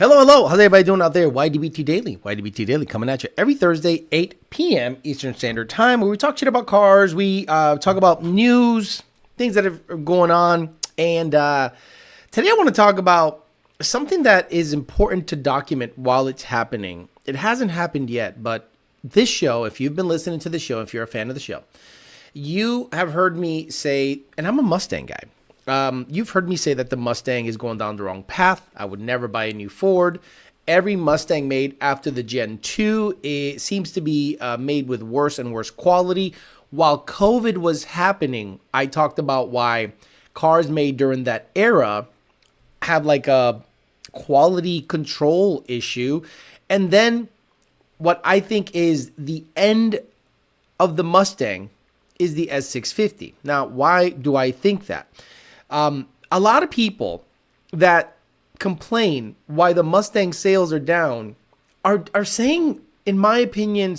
Hello, hello. How's everybody doing out there? YDBT Daily. YDBT Daily coming at you every Thursday, 8 p.m. Eastern Standard Time, where we talk shit about cars. We talk about news, things that are going on. And today I want to talk about something that is important to document while it's happening. It hasn't happened yet, but this show, if you've been listening to the show, if you're a fan of the show, you have heard me say, and I'm a Mustang guy. You've heard me say that the Mustang is going down the wrong path. I would never buy a new Ford. Every Mustang made after the Gen 2, it seems to be made with worse and worse quality. While COVID was happening, I talked about why cars made during that era have like a quality control issue. And then what I think is the end of the Mustang is the S650. Now, why do I think that? A lot of people that complain why the Mustang sales are down are saying, in my opinion,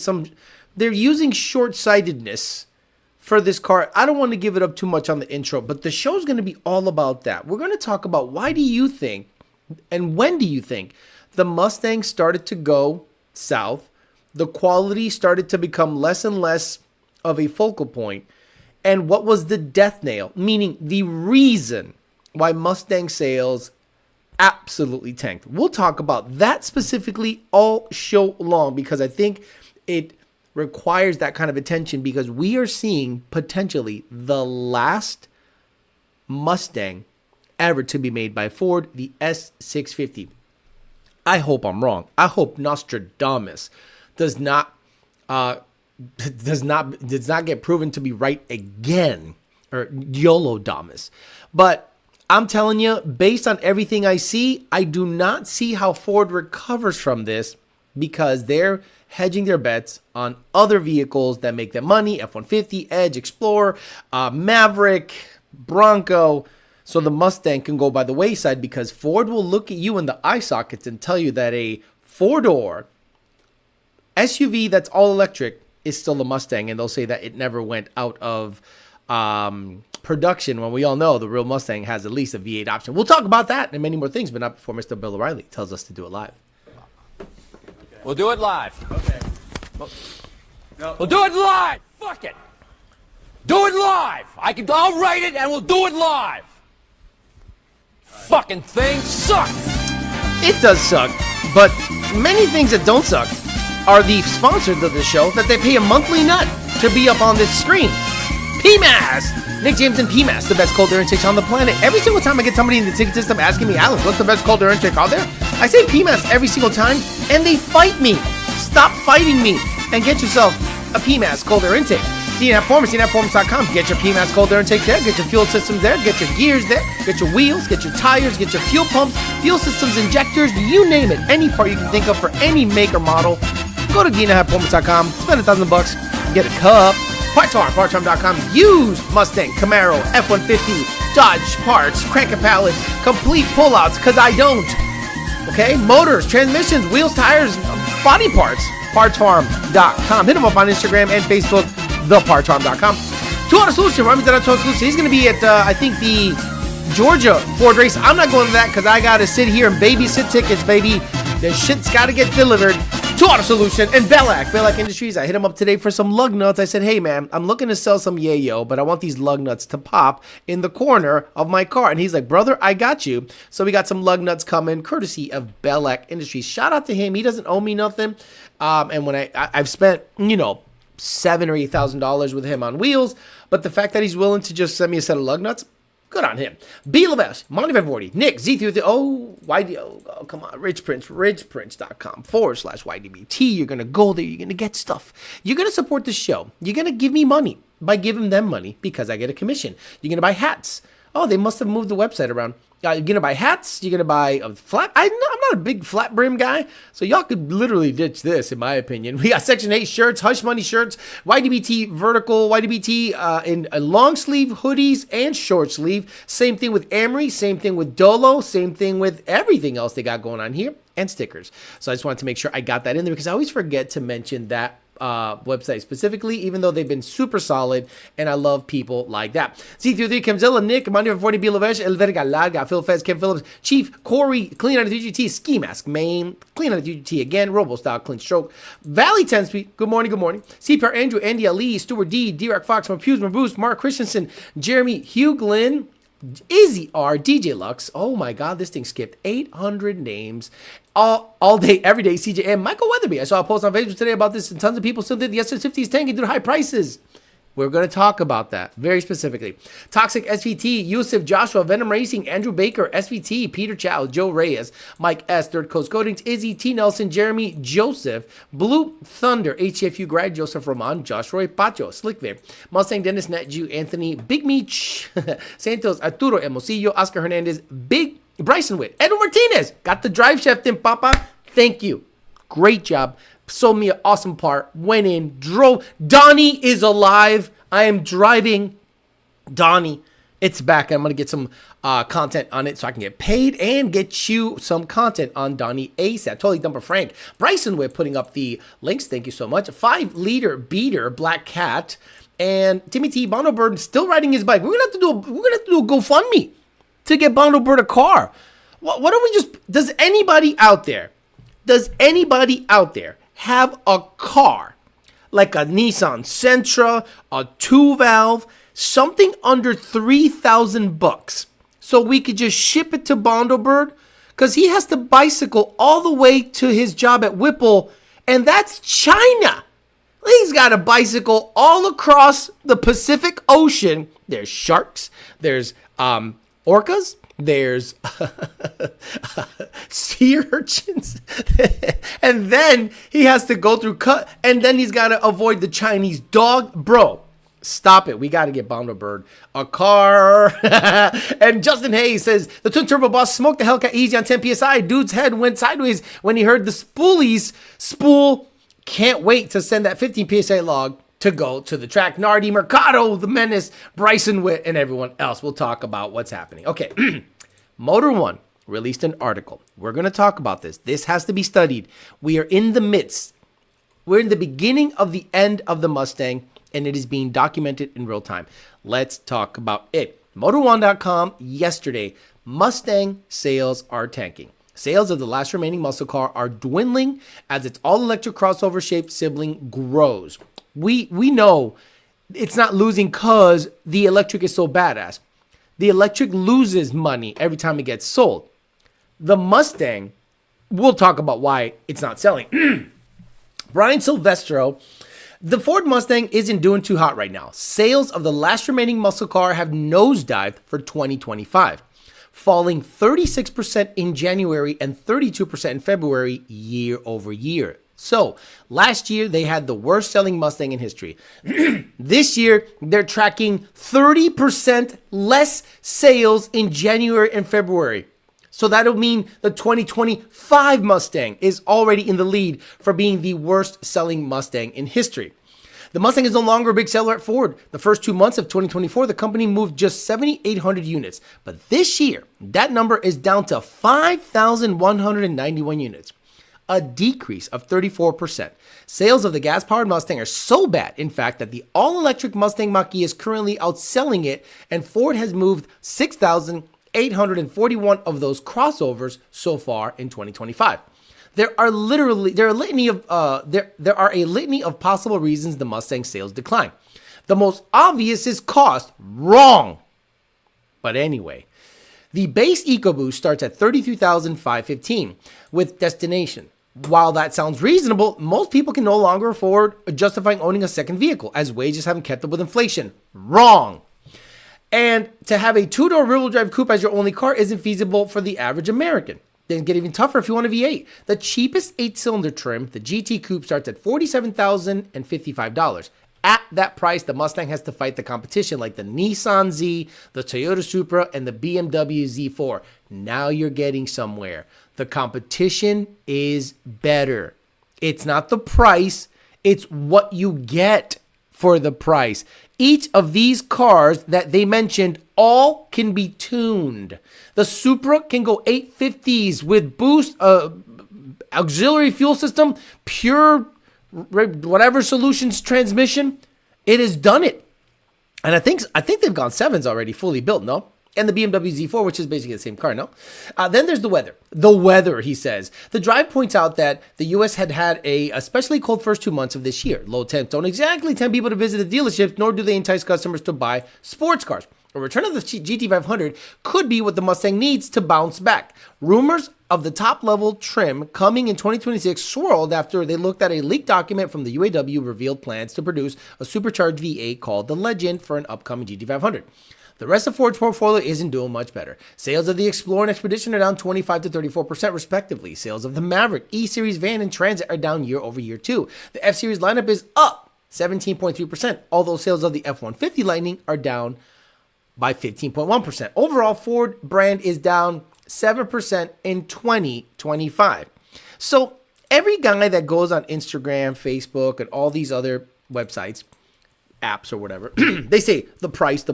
they're using short-sightedness for this car. I don't want to give it up too much on the intro, but the show's going to be all about that. We're going to talk about why do you think and when do you think the Mustang started to go south, the quality started to become less and less of a focal point, and what was the death nail, meaning the reason why Mustang sales absolutely tanked. We'll talk about that specifically all show long because I think it requires that kind of attention because we are seeing potentially the last Mustang ever to be made by Ford, the S650. I hope I'm wrong. I hope Nostradamus does not get proven to be right again, or YOLO-damus. But I'm telling you, based on everything I see, I do not see how Ford recovers from this because they're hedging their bets on other vehicles that make them money, F-150, Edge, Explorer, Maverick, Bronco. So the Mustang can go by the wayside because Ford will look at you in the eye sockets and tell you that a four-door SUV that's all electric is still a Mustang, and they'll say that it never went out of production when we all know the real Mustang has at least a V8 option. We'll talk about that and many more things, but not before Mr. Bill O'Reilly tells us to do it live. We'll do it live. Okay. We'll do it live. Fuck it. Do it live. I'll write it and we'll do it live. Fucking thing sucks. It does suck, but many things that don't suck are the sponsors of the show that they pay a monthly nut to be up on this screen. PMAS! Nick James and PMAS, the best cold air intakes on the planet. Every single time I get somebody in the ticket system asking me, Alex, what's the best cold air intake out there? I say PMAS every single time, and they fight me. Stop fighting me and get yourself a PMAS cold air intake. DNAP Performance, DNAPperformance.com. Get your PMAS cold air intake there. Get your fuel systems there. Get your gears there. Get your wheels. Get your tires. Get your fuel pumps, fuel systems, injectors. You name it. Any part you can think of for any make or model. Go to DNAPperformance.com. Spend $1,000. Get a cup. Parts Farm, PartsFarm.com. Use Mustang, Camaro, F-150, Dodge parts, cranking pallets, complete pullouts, because I don't. Okay? Motors, transmissions, wheels, tires, body parts. PartsFarm.com. Hit them up on Instagram and Facebook. ThePartsFarm.com. Two Auto Solution. He's going to be at, I think, the Georgia Ford race. I'm not going to that because I got to sit here and babysit tickets, baby. The shit's got to get delivered. Two Auto Solution and Bellac Industries. I hit him up today for some lug nuts. I said, hey, man, I'm looking to sell some yayo, but I want these lug nuts to pop in the corner of my car. And he's like, brother, I got you. So we got some lug nuts coming, courtesy of Bellac Industries. Shout out to him. He doesn't owe me nothing. And when I've spent, $7,000 or $8,000 with him on wheels, but the fact that he's willing to just send me a set of lug nuts, good on him. B. Levesh, Monty 540, Nick, Z3, come on, richprince.com/YDBT. You're going to go there. You're going to get stuff. You're going to support the show. You're going to give me money by giving them money because I get a commission. You're going to buy hats. Oh, they must have moved the website around. You're going to buy hats. You're going to buy a flat. I'm not a big flat brim guy, so y'all could literally ditch this, in my opinion. We got Section 8 shirts, Hush Money shirts, YDBT vertical, YDBT in long sleeve hoodies and short sleeve. Same thing with Amory, same thing with Dolo, same thing with everything else they got going on here, and stickers. So I just wanted to make sure I got that in there because I always forget to mention that website specifically, even though they've been super solid, and I love people like that. C33, Kemzilla, Nick, Monday for 40, Bilovesh, El Verga Larga, Phil Fez, Kim Phillips, Chief, Corey, Clean Out of GT, Ski Mask, Main, Clean Out of GT again, Robo Style, Clean Stroke, Valley 10 Speed, good morning, CPR Andrew, Andy Ali, Stuart D, D-Rock Fox, Mapuse, Maboost, Mark Christensen, Jeremy, Hugh Glynn, Izzy R, DJ Lux. Oh my God, this thing skipped 800 names all day, every day. CJ and Michael Weatherby. I saw a post on Facebook today about this, and tons of people still think the S650 is tanking due to high prices. We're going to talk about that very specifically. Toxic SVT, Yusuf, Joshua, Venom Racing, Andrew Baker, SVT, Peter Chow, Joe Reyes, Mike S, Third Coast Coatings, Izzy, T. Nelson, Jeremy, Joseph, Blue Thunder, HTFU Grad, Joseph Roman, Josh Roy, Pacho, Slickvin, Mustang Dennis, Nat Jew, Anthony, Big Meech, Santos, Arturo, Hermosillo, Oscar Hernandez, Big Bryson Witt, Edwin Martinez, got the drive shaft in, Papa. Thank you. Great job. Sold me an awesome part. Went in, drove. Donnie is alive. I am driving Donnie. It's back. I'm going to get some content on it so I can get paid and get you some content on Donnie ASAP. Totally dumper Frank. Bryson Witt putting up the links. Thank you so much. 5-liter beater, Black Cat. And Timmy T. Bondo Bird still riding his bike. We're going to have to do a GoFundMe to get Bondo Bird a car. What don't we just... Does anybody out there have a car like a Nissan Sentra, a 2-valve, something under $3,000 so we could just ship it to Bondo Bird? Because he has to bicycle all the way to his job at Whipple, and that's China. He's got to bicycle all across the Pacific Ocean. There's sharks, there's orcas, there's sea urchins, and then he has to go through and then he's got to avoid the Chinese dog. Bro, stop it. We got to get Bondo Bird a car. And Justin Hayes says, the Twin Turbo Boss smoked the Hellcat easy on 10 PSI. Dude's head went sideways when he heard the spool. Can't wait to send that 15 PSI log to go to the track. Nardi, Mercado, the Menace, Bryson Witt, and everyone else. We'll talk about what's happening. Okay. Motor One released an article. We're going to talk about this. This has to be studied. We're in the beginning of the end of the Mustang, and it is being documented in real time. Let's talk about it. Motor1.com yesterday, Mustang sales are tanking. Sales of the last remaining muscle car are dwindling as its all-electric crossover-shaped sibling grows. We know it's not losing because the electric is so badass. The electric loses money every time it gets sold. The Mustang, we'll talk about why it's not selling. Brian Silvestro, the Ford Mustang isn't doing too hot right now. Sales of the last remaining muscle car have nosedived for 2025, falling 36% in January and 32% in February year over year. So last year they had the worst selling Mustang in history. This year they're tracking 30% less sales in January and February. So that'll mean the 2025 Mustang is already in the lead for being the worst selling Mustang in history. The Mustang is no longer a big seller at Ford. The first 2 months of 2024, the company moved just 7,800 units. But this year, that number is down to 5,191 units, a decrease of 34%. Sales of the gas-powered Mustang are so bad, in fact, that the all-electric Mustang Mach-E is currently outselling it, and Ford has moved 6,841 of those crossovers so far in 2025. There are a litany of possible reasons the Mustang sales decline. The most obvious is cost. Wrong. But anyway, the base EcoBoost starts at $33,515 with destination. While that sounds reasonable, most people can no longer afford justifying owning a second vehicle as wages haven't kept up with inflation. Wrong. And to have a two-door rear-wheel drive coupe as your only car isn't feasible for the average American. Then get even tougher if you want a V8. The cheapest 8-cylinder trim, the GT Coupe, starts at $47,055. At that price, the Mustang has to fight the competition like the Nissan Z, the Toyota Supra, and the BMW Z4. Now you're getting somewhere. The competition is better. It's not the price, it's what you get for the price. Each of these cars that they mentioned all can be tuned. The Supra can go 850s with boost, auxiliary fuel system, pure whatever solutions transmission, it has done it. And I think they've gone 7s already fully built, no? And the BMW Z4, which is basically the same car, no? Then there's the weather. The weather, he says. The Drive points out that the U.S. had a especially cold first 2 months of this year. Low temps don't exactly tempt people to visit the dealerships, nor do they entice customers to buy sports cars. A return of the GT500 could be what the Mustang needs to bounce back. Rumors of the top-level trim coming in 2026 swirled after they looked at a leaked document from the UAW revealed plans to produce a supercharged V8 called the Legend for an upcoming GT500. The rest of Ford's portfolio isn't doing much better. Sales of the Explorer and Expedition are down 25 to 34% respectively. Sales of the Maverick, E-Series van, and Transit are down year over year too. The F-Series lineup is up 17.3%, although sales of the F-150 Lightning are down by 15.1%. Overall, Ford brand is down 7% in 2025. So every guy that goes on Instagram, Facebook, and all these other websites, apps or whatever, they say the price.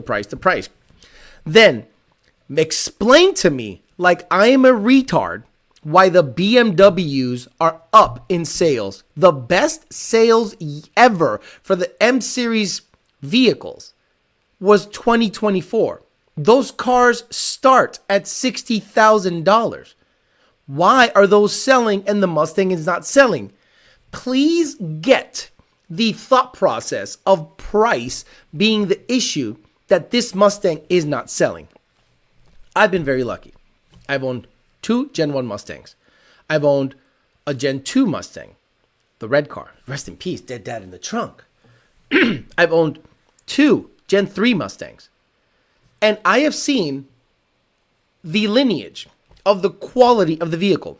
Then explain to me, like I am a retard, why the BMWs are up in sales. The best sales ever for the M Series vehicles was 2024. Those cars start at $60,000. Why are those selling and the Mustang is not selling? Please get the thought process of price being the issue that this Mustang is not selling. I've been very lucky. I've owned 2 Gen 1 Mustangs. I've owned a Gen 2 Mustang, the red car. Rest in peace, dead dad in the trunk. I've owned 2 Gen 3 Mustangs. And I have seen the lineage of the quality of the vehicle.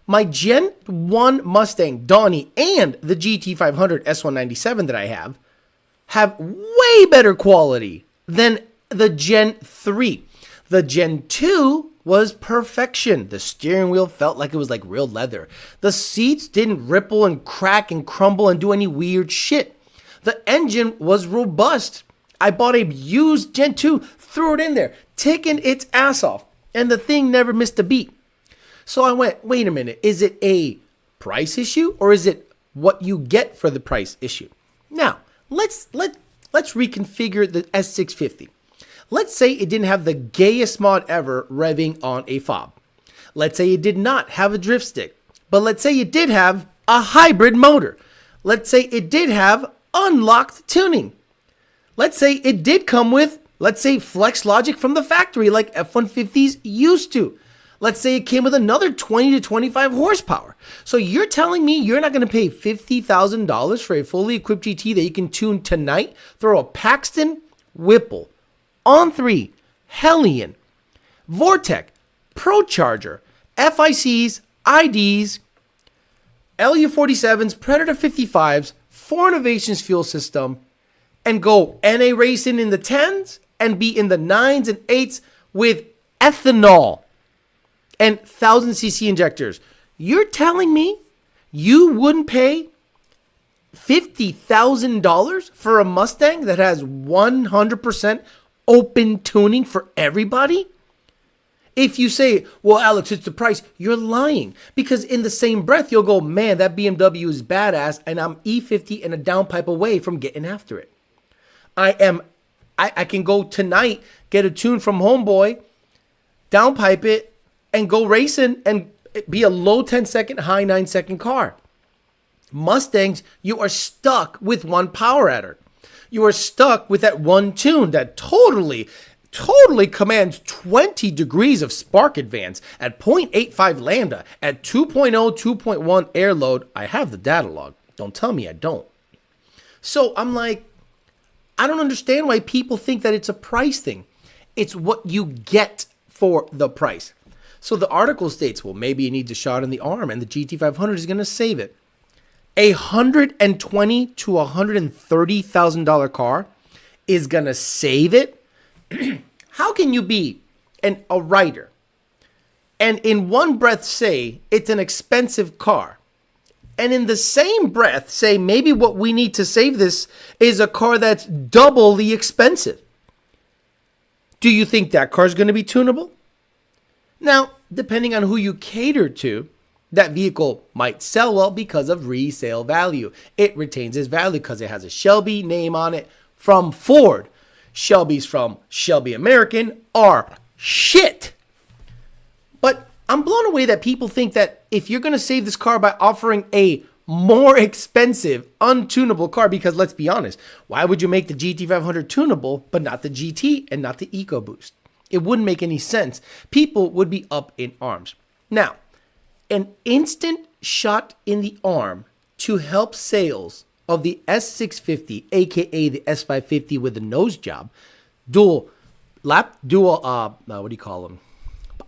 My Gen 1 Mustang Donnie and the GT500 S197 that I have way better quality than the Gen 3. The Gen 2 was perfection. The steering wheel felt like it was like real leather. The seats didn't ripple and crack and crumble and do any weird shit. The engine was robust. I bought a used Gen 2, threw it in there, ticking its ass off, and the thing never missed a beat. So I went, wait a minute, is it a price issue or is it what you get for the price issue? Now, let's reconfigure the S650. Let's say it didn't have the gayest mod ever revving on a fob. Let's say it did not have a drift stick, but let's say it did have a hybrid motor. Let's say it did have unlocked tuning. Let's say it did come with, let's say, flex logic from the factory like F-150s used to. Let's say it came with another 20 to 25 horsepower. So you're telling me you're not going to pay $50,000 for a fully equipped GT that you can tune tonight? Throw a Paxton, Whipple, On 3, Hellion, Vortec, ProCharger, FICs, IDs, LU47s, Predator 55s, 4 Innovations fuel system, and go NA racing in the 10s and be in the 9s and 8s with ethanol and 1,000cc injectors. You're telling me you wouldn't pay $50,000 for a Mustang that has 100% open tuning for everybody? If you say, well, Alex, it's the price, you're lying. Because in the same breath, you'll go, man, that BMW is badass, and I'm E50 and a downpipe away from getting after it. I can go tonight, get a tune from Homeboy, downpipe it, and go racing and be a low 10-second, high 9-second car. Mustangs, you are stuck with one power adder. You are stuck with that one tune that totally commands 20 degrees of spark advance at 0.85 lambda, at 2.0, 2.1 air load. I have the data log. Don't tell me I don't. So I'm like, I don't understand why people think that it's a price thing. It's what you get for the price. So the article states, well, maybe it needs a shot in the arm and the GT500 is going to save it. A $120,000 to $130,000 car is going to save it? How can you be a writer and in one breath say it's an expensive car, and in the same breath say maybe what we need to save this is a car that's double the expensive? Do you think that car is going to be tunable? Now, depending on who you cater to, that vehicle might sell well because of resale value. It retains its value because it has a Shelby name on it from Ford. Shelby's from Shelby American are shit. But I'm blown away that people think that if you're going to save this car by offering a more expensive, untunable car, because let's be honest, why would you make the GT500 tunable but not the GT and not the EcoBoost? It wouldn't make any sense. People would be up in arms. Now, an instant shot in the arm to help sales of the S650, aka the S550 with a nose job, dual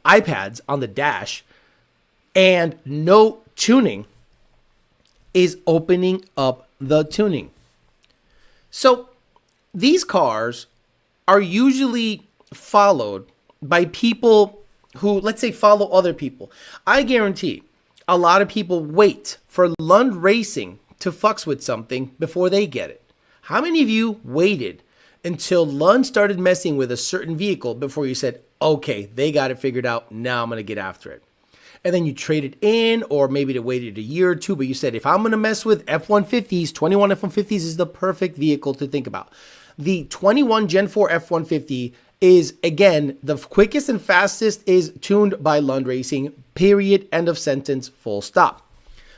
iPads on the dash, and no tuning, is opening up the tuning. So these cars are usually followed by people who, let's say, follow other people. I guarantee a lot of people wait for Lund Racing to fucks with something before they get it. How many of you waited until Lund started messing with a certain vehicle before you said, okay, they got it figured out, now I'm going to get after it? And then you traded in, or maybe they waited a year or two, but you said, if I'm going to mess with F-150s, 21 F-150s is the perfect vehicle to think about. The 21 Gen 4 F-150 is, again, the quickest and fastest, is tuned by Lund Racing, period, end of sentence, full stop.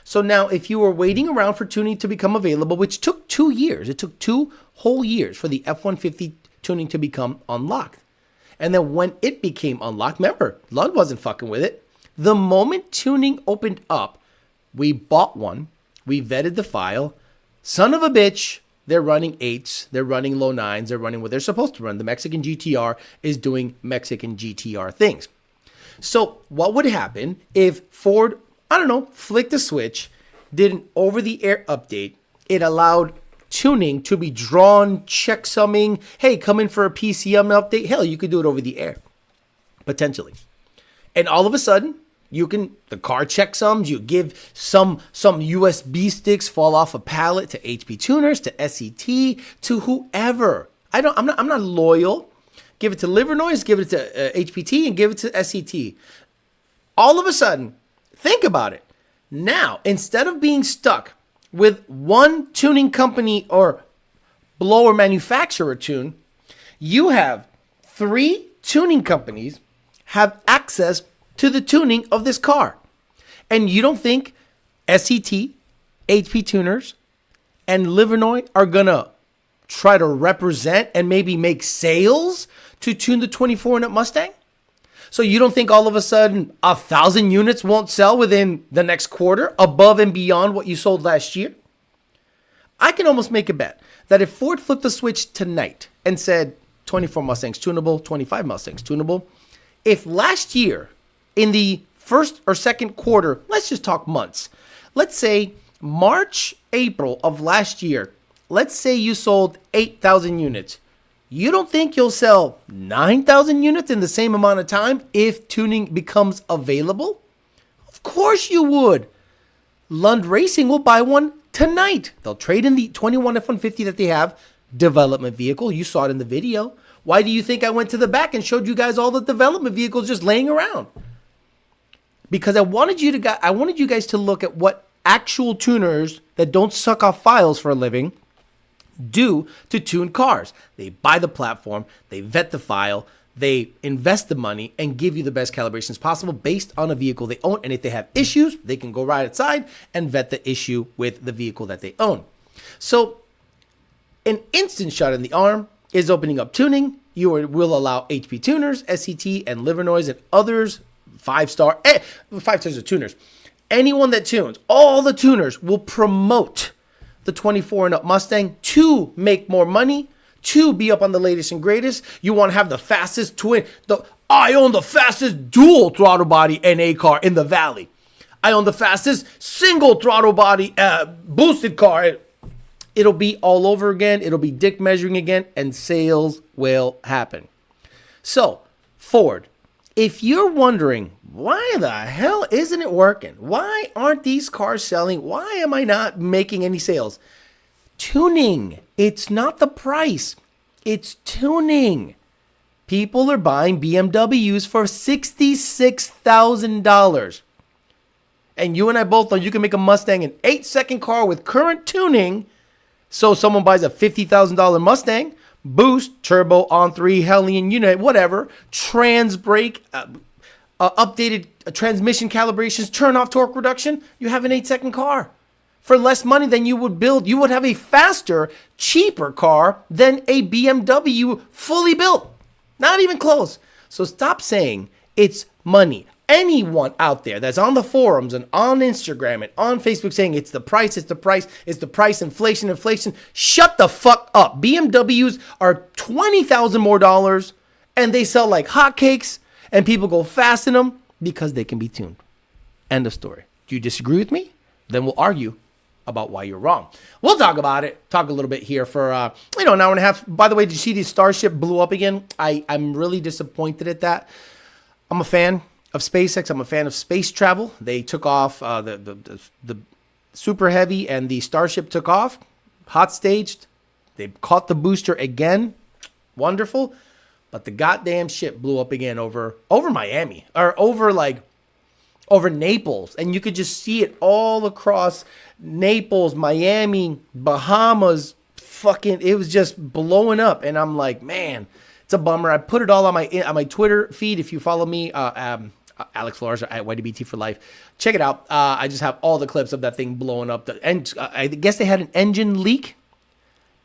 So now if you were waiting around for tuning to become available, which took 2 years, it took 2 whole years for the F-150 tuning to become unlocked. And then when it became unlocked, remember, Lund wasn't fucking with it. The moment tuning opened up, we bought one, we vetted the file, son of a bitch, they're running 8s, they're running low 9s, they're running what they're supposed to run. The Mexican GTR is doing Mexican GTR things. So what would happen if Ford, flicked the switch, did an over-the-air update, it allowed tuning to be drawn, checksumming, hey, come in for a PCM update, hell, you could do it over the air, potentially. And all of a sudden, the car checksums, you give some USB sticks fall off a pallet to HP tuners, to SET, to whoever. I'm not loyal. Give it to Livernoise, give it to HPT, and give it to SET. All of a sudden, think about it. Now, instead of being stuck with one tuning company or blower manufacturer tune, you have 3 tuning companies have access to the tuning of this car. And you don't think SET, HP tuners, and Livernois are gonna try to represent and maybe make sales to tune the 24 and up Mustang? So you don't think all of a sudden 1,000 units won't sell within the next quarter above and beyond what you sold last year? I can almost make a bet that if Ford flipped the switch tonight and said 24 Mustangs tunable, 25 Mustangs tunable, if last year in the first or second quarter, let's just talk months, let's say March, April of last year, let's say you sold 8,000 units. You don't think you'll sell 9,000 units in the same amount of time if tuning becomes available? Of course you would. Lund Racing will buy one tonight. They'll trade in the 21 F-150 that they have, development vehicle. You saw it in the video. Why do you think I went to the back and showed you guys all the development vehicles just laying around? Because I wanted you guys to look at what actual tuners that don't suck off files for a living do to tune cars. They buy the platform, they vet the file, they invest the money and give you the best calibrations possible based on a vehicle they own. And if they have issues, they can go right outside and vet the issue with the vehicle that they own. So an instant shot in the arm is opening up tuning. You will allow HP tuners, SET, and Livernoise and others, 5-star, 5 stars of tuners. Anyone that tunes, all the tuners will promote the 24 and up Mustang to make more money, to be up on the latest and greatest. You want to have the fastest twin. I own the fastest dual throttle body NA car in the valley. I own the fastest single throttle body boosted car. It'll be all over again. It'll be dick measuring again, and sales will happen. So, Ford, if you're wondering, why the hell isn't it working? Why aren't these cars selling? Why am I not making any sales? Tuning. It's not the price. It's tuning. People are buying BMWs for $66,000. And you and I both know you can make a Mustang an 8-second car with current tuning. So someone buys a $50,000 Mustang, boost, turbo, on-3, Hellion unit, whatever, trans brake, updated transmission calibrations, turn-off torque reduction. You have an 8-second car. For less money than you would build, you would have a faster, cheaper car than a BMW fully built. Not even close. So stop saying it's money. Anyone out there that's on the forums and on Instagram and on Facebook saying it's the price, inflation, shut the fuck up. BMWs are $20,000 more dollars and they sell like hotcakes and people go fast in them because they can be tuned. End of story. Do you disagree with me? Then we'll argue about why you're wrong. We'll talk about it. Talk a little bit here for an hour and a half. By the way, did you see the Starship blew up again? I'm really disappointed at that. I'm a fan of SpaceX. I'm a fan of space travel. They took off the Super Heavy and the Starship took off. Hot staged. They caught the booster again. Wonderful. But the goddamn ship blew up again over Miami or over Naples. And you could just see it all across Naples, Miami, Bahamas. It was just blowing up. And I'm like, man, it's a bummer. I put it all on my Twitter feed. If you follow me, Alex Flores at YDBT for life, check it out. I just have all the clips of that thing blowing up. And I guess they had an engine leak,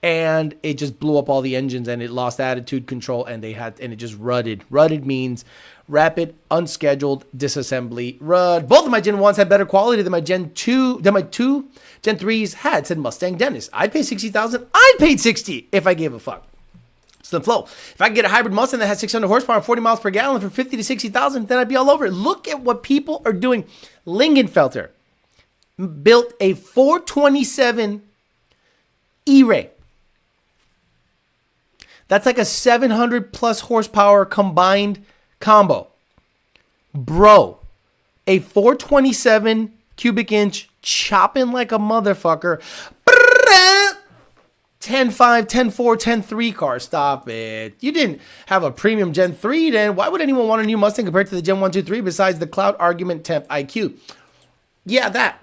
and it just blew up all the engines, and it lost attitude control, and it just rutted. Rutted means rapid, unscheduled disassembly. Both of my Gen 1s had better quality than my Gen 3s had, said Mustang Dennis. I'd pay $60,000. I'd pay $60 if I gave a fuck. Slim flow. If I could get a hybrid Mustang that has 600 horsepower and 40 miles per gallon for $50,000 to $60,000, then I'd be all over it. Look at what people are doing. Lingenfelter built a 427 E-Ray. That's like a 700 plus horsepower combined combo. Bro, a 427 cubic inch chopping like a motherfucker. 10.5, 10.4, 10.3 car. Stop it. You didn't have a premium Gen 3 then. Why would anyone want a new Mustang compared to the Gen 1, 2, 3 besides the cloud argument temp IQ? Yeah, that.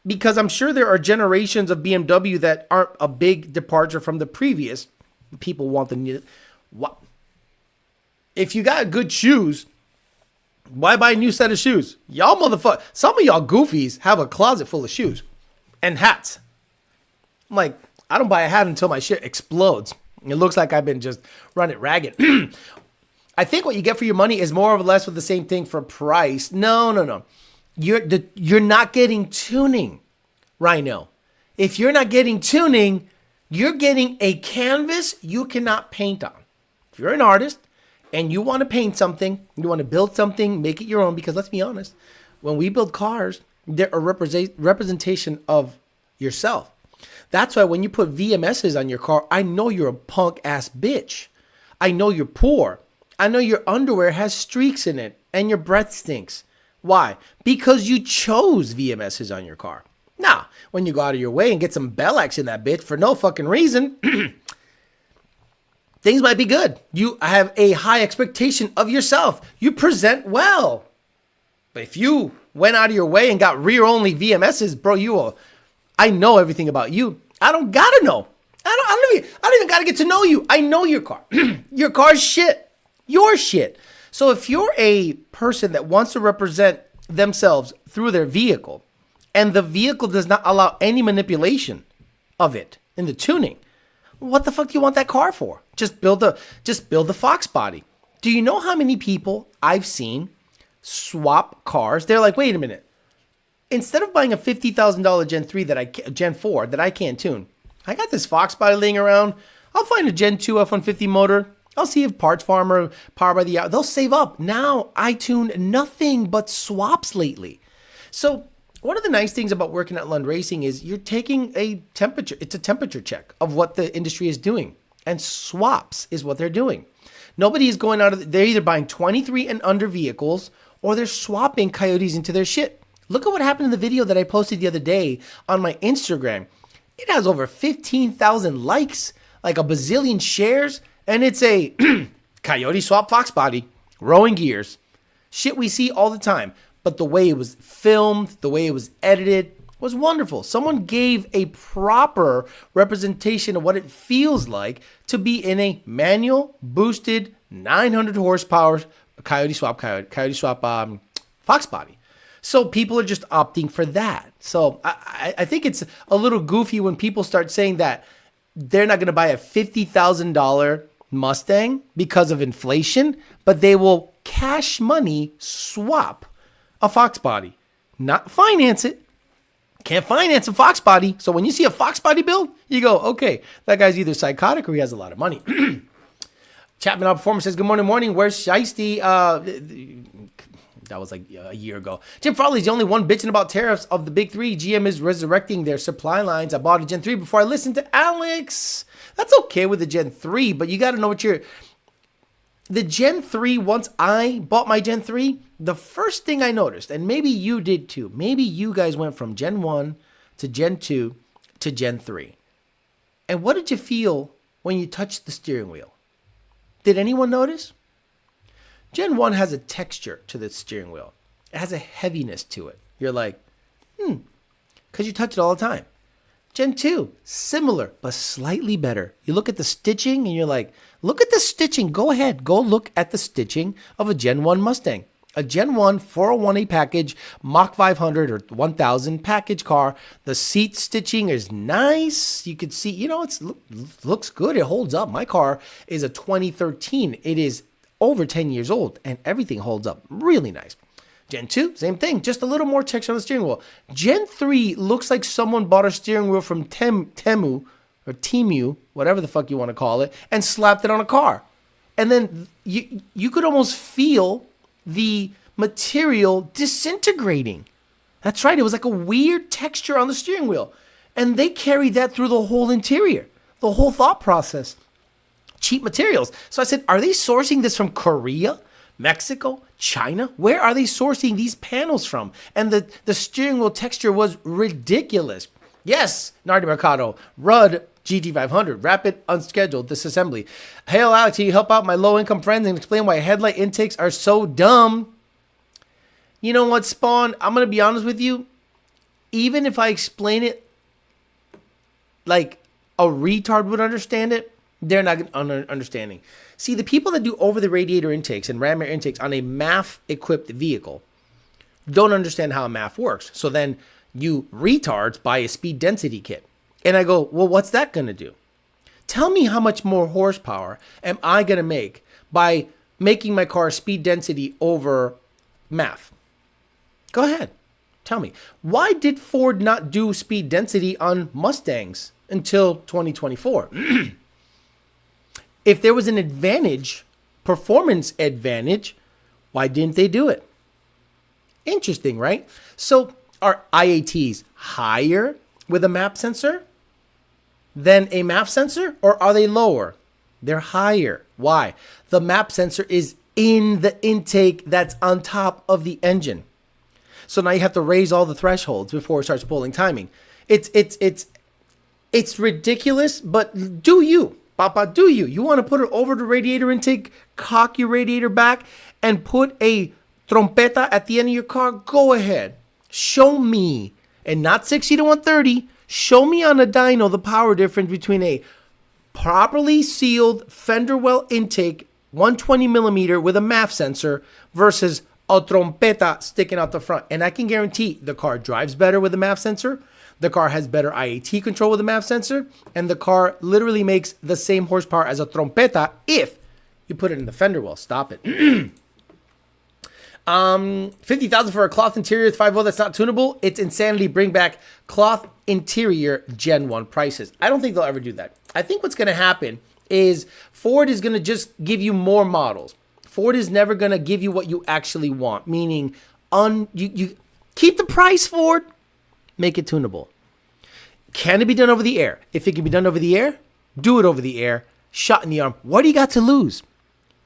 Because I'm sure there are generations of BMW that aren't a big departure from the previous. People want the new. What? If you got good shoes, why buy a new set of shoes? Y'all motherfucker. Some of y'all goofies have a closet full of shoes and hats. I'm like, I don't buy a hat until my shit explodes. It looks like I've been just running ragged. I think what you get for your money is more or less with the same thing for price. No. You're not getting tuning, Rhino. If you're not getting tuning, you're getting a canvas you cannot paint on. If you're an artist and you want to paint something, you want to build something, make it your own, because let's be honest, when we build cars, they're a representation of yourself. That's why when you put VMSs on your car, I know you're a punk ass bitch. I know you're poor. I know your underwear has streaks in it and your breath stinks. Why? Because you chose VMSs on your car. Now, when you go out of your way and get some Bellax in that bitch for no fucking reason, things might be good. You have a high expectation of yourself. You present well. But if you went out of your way and got rear-only VMSs, bro, I know everything about you. I don't gotta know. I don't even gotta get to know you. I know your car. Your car's shit. Your shit. So if you're a person that wants to represent themselves through their vehicle, and the vehicle does not allow any manipulation of it in the tuning, what the fuck do you want that car for? Just build the Foxbody. Do you know how many people I've seen swap cars? They're like, wait a minute. Instead of buying a $50,000 Gen 4 that I can't tune, I got this Foxbody laying around. I'll find a Gen 2 F-150 motor. I'll see if Parts Farmer, Power by the Hour, they'll save up. Now I tune nothing but swaps lately. So one of the nice things about working at Lund Racing is you're taking a temperature. It's a temperature check of what the industry is doing. And swaps is what they're doing. Nobody is going they're either buying 23 and under vehicles or they're swapping Coyotes into their shit. Look at what happened in the video that I posted the other day on my Instagram. It has over 15,000 likes, like a bazillion shares, and it's a Coyote swap Foxbody, rowing gears. Shit we see all the time. but the way it was filmed, the way it was edited was wonderful. Someone gave a proper representation of what it feels like to be in a manual, boosted, 900 horsepower Coyote swap Foxbody. So people are just opting for that. So I think it's a little goofy when people start saying that they're not going to buy a $50,000 Mustang because of inflation, but they will cash money swap a Foxbody, not finance it. Can't finance a Foxbody. So when you see a Foxbody build, you go, okay, that guy's either psychotic or he has a lot of money. Chapman Out Performance says, good morning. Where's Shiesty? That was like a year ago. Jim Farley's the only one bitching about tariffs of the big three. GM is resurrecting their supply lines. I bought a Gen 3 before I listened to Alex. That's okay with the Gen 3, but you got to know what the Gen 3, once I bought my Gen 3, the first thing I noticed, and maybe you did too, maybe you guys went from Gen 1 to Gen 2 to Gen 3. And what did you feel when you touched the steering wheel? Did anyone notice? Gen 1 has a texture to the steering wheel. It has a heaviness to it. You're like, because you touch it all the time. Gen 2, similar, but slightly better. You look at the stitching and you're like, look at the stitching. Go ahead. Go look at the stitching of a Gen 1 Mustang. A Gen 1 401A package, Mach 500 or 1000 package car. The seat stitching is nice. You can see, it looks good. It holds up. My car is a 2013. It is over 10 years old and everything holds up really nice. Gen 2, same thing, just a little more texture on the steering wheel. Gen 3 looks like someone bought a steering wheel from Temu, whatever the fuck you want to call it, and slapped it on a car. And then you could almost feel the material disintegrating. That's right, it was like a weird texture on the steering wheel. And they carried that through the whole interior, the whole thought process. Cheap materials. So I said, are they sourcing this from Korea, Mexico, China? Where are they sourcing these panels from? And the steering wheel texture was ridiculous. Yes, Nardi Mercado, Rudd GT500, rapid unscheduled disassembly. Hail Alex, can you help out my low-income friends and explain why headlight intakes are so dumb? You know what, Spawn? I'm going to be honest with you. Even if I explain it like a retard would understand it, they're not understanding. See, the people that do over-the-radiator intakes and ram air intakes on a MAF-equipped vehicle don't understand how a MAF works. So then you retards buy a speed density kit. And I go, well, what's that going to do? Tell me how much more horsepower am I going to make by making my car speed density over MAF? Go ahead. Tell me. Why did Ford not do speed density on Mustangs until 2024? If there was an advantage, performance advantage, why didn't they do it? Interesting, right? So are IATs higher with a MAP sensor than a MAP sensor, or are they lower? They're higher. Why? The MAP sensor is in the intake that's on top of the engine. So now you have to raise all the thresholds before it starts pulling timing. It's ridiculous, but do you? Papa, do you? You want to put it over the radiator intake, cock your radiator back, and put a trompeta at the end of your car? Go ahead. Show me, and not 60 to 130, show me on a dyno the power difference between a properly sealed fender well intake, 120 millimeter with a MAF sensor versus a trompeta sticking out the front. And I can guarantee the car drives better with a MAF sensor. The car has better IAT control with a MAF sensor, and the car literally makes the same horsepower as a trompeta if you put it in the fender well. Stop it. 50,000 for a cloth interior with 5.0 that's not tunable. It's insanity. Bring back cloth interior Gen 1 prices. I don't think they'll ever do that. I think what's going to happen is Ford is going to just give you more models. Ford is never going to give you what you actually want, meaning you keep the price, Ford. Make it tunable. Can it be done over the air? If it can be done over the air, do it over the air. Shot in the arm. What do you got to lose?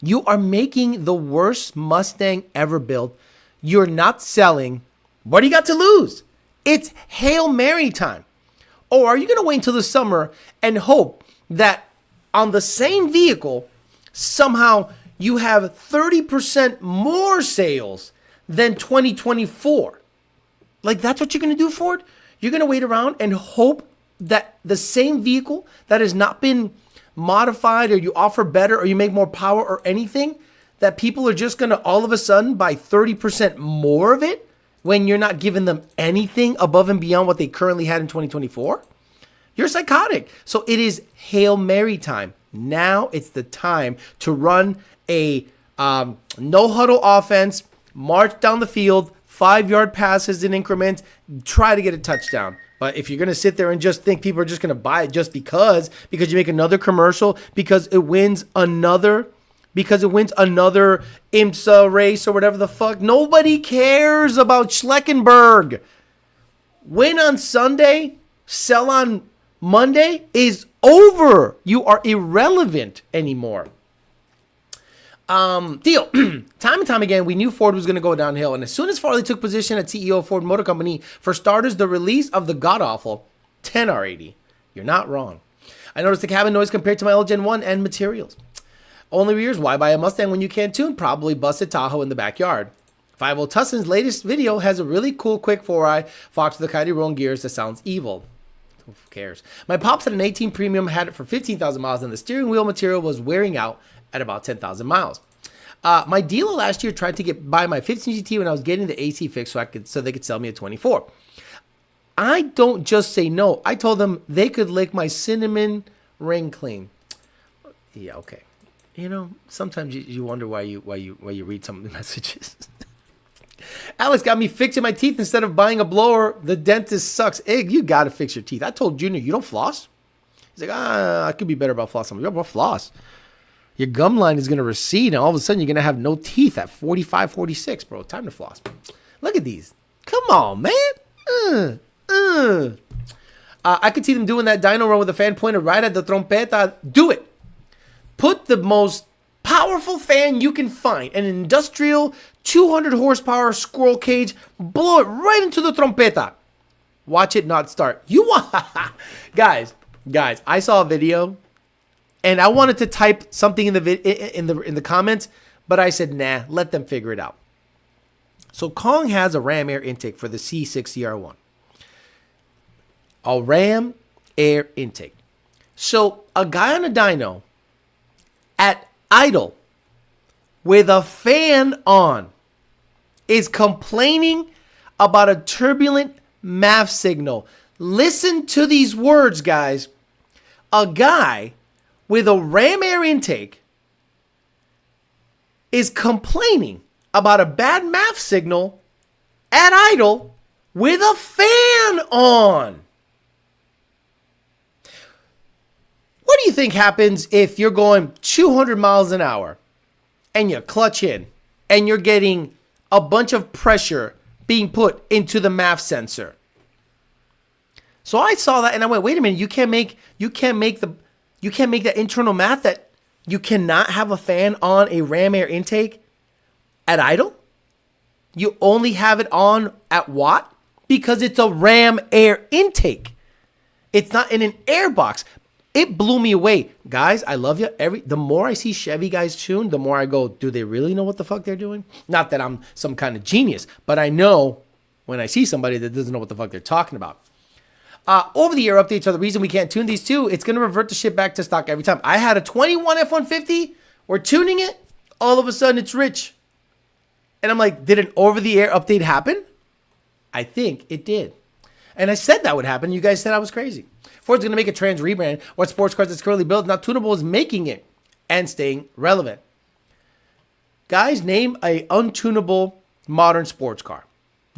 You are making the worst Mustang ever built. You're not selling. What do you got to lose? It's Hail Mary time. Or are you going to wait until the summer and hope that on the same vehicle, somehow you have 30% more sales than 2024. Like, that's what you're going to do, Ford? You're going to wait around and hope that the same vehicle that has not been modified, or you offer better, or you make more power or anything, that people are just going to all of a sudden buy 30% more of it when you're not giving them anything above and beyond what they currently had in 2024? You're psychotic. So it is Hail Mary time. Now it's the time to run a no huddle offense, march down the field, 5-yard passes in increments, try to get a touchdown. But if you're going to sit there and just think people are just going to buy it just because you make another commercial, because it wins another IMSA race or whatever the fuck, nobody cares about Schleckenberg. Win on Sunday, sell on Monday is over. You are irrelevant anymore. Deal. Time and time again, we knew Ford was going to go downhill. And as soon as Farley took position at CEO of Ford Motor Company, for starters, the release of the god-awful 10R80. You're not wrong. I noticed the cabin noise compared to my old Gen 1 and materials. Only rears, why buy a Mustang when you can't tune? Probably busted Tahoe in the backyard. 5.0 Tussin's latest video has a really cool quick 4i Fox with the Coyote rolling gears that sounds evil. Who cares? My pops had an 18 Premium, had it for 15,000 miles, and the steering wheel material was wearing out at about 10,000 miles. My dealer last year tried to buy my 15 GT when I was getting the AC fixed so they could sell me a 24. I don't just say no. I told them they could lick my cinnamon ring clean. Yeah, okay. You know, sometimes you wonder why you read some of the messages. Alex got me fixing my teeth instead of buying a blower. The dentist sucks. Egg, you got to fix your teeth. I told Junior, you don't floss? He's like, I could be better about floss. I'm like, about floss. Your gum line is going to recede, and all of a sudden you're going to have no teeth at 45, 46, bro. Time to floss. Look at these. Come on, man. I could see them doing that dyno run with a fan pointed right at the Trompeta. Do it. Put the most powerful fan you can find, an industrial 200 horsepower squirrel cage, blow it right into the Trompeta. Watch it not start. You want guys, I saw a video and I wanted to type something in the comments, but I said, nah, let them figure it out. So Kong has a ram air intake for the C6CR1. A ram air intake. So a guy on a dyno at idle with a fan on is complaining about a turbulent MAF signal. Listen to these words, guys. A guy with a ram air intake is complaining about a bad MAF signal at idle with a fan on. What do you think happens if you're going 200 miles an hour and you clutch in and you're getting a bunch of pressure being put into the MAF sensor? So I saw that and I went, wait a minute, you can't make that internal math that you cannot have a fan on a ram air intake at idle? You only have it on at what? Because it's a ram air intake. It's not in an air box. It blew me away. Guys, I love you. The more I see Chevy guys tune, the more I go, do they really know what the fuck they're doing? Not that I'm some kind of genius, but I know when I see somebody that doesn't know what the fuck they're talking about. Over-the-air updates are the reason we can't tune these two. It's going to revert the shit back to stock every time. I had a 21 F-150. We're tuning it. All of a sudden, it's rich. And I'm like, did an over-the-air update happen? I think it did. And I said that would happen. You guys said I was crazy. Ford's going to make a trans rebrand. What sports cars that's currently built, not tunable, is making it and staying relevant. Guys, name a untunable modern sports car.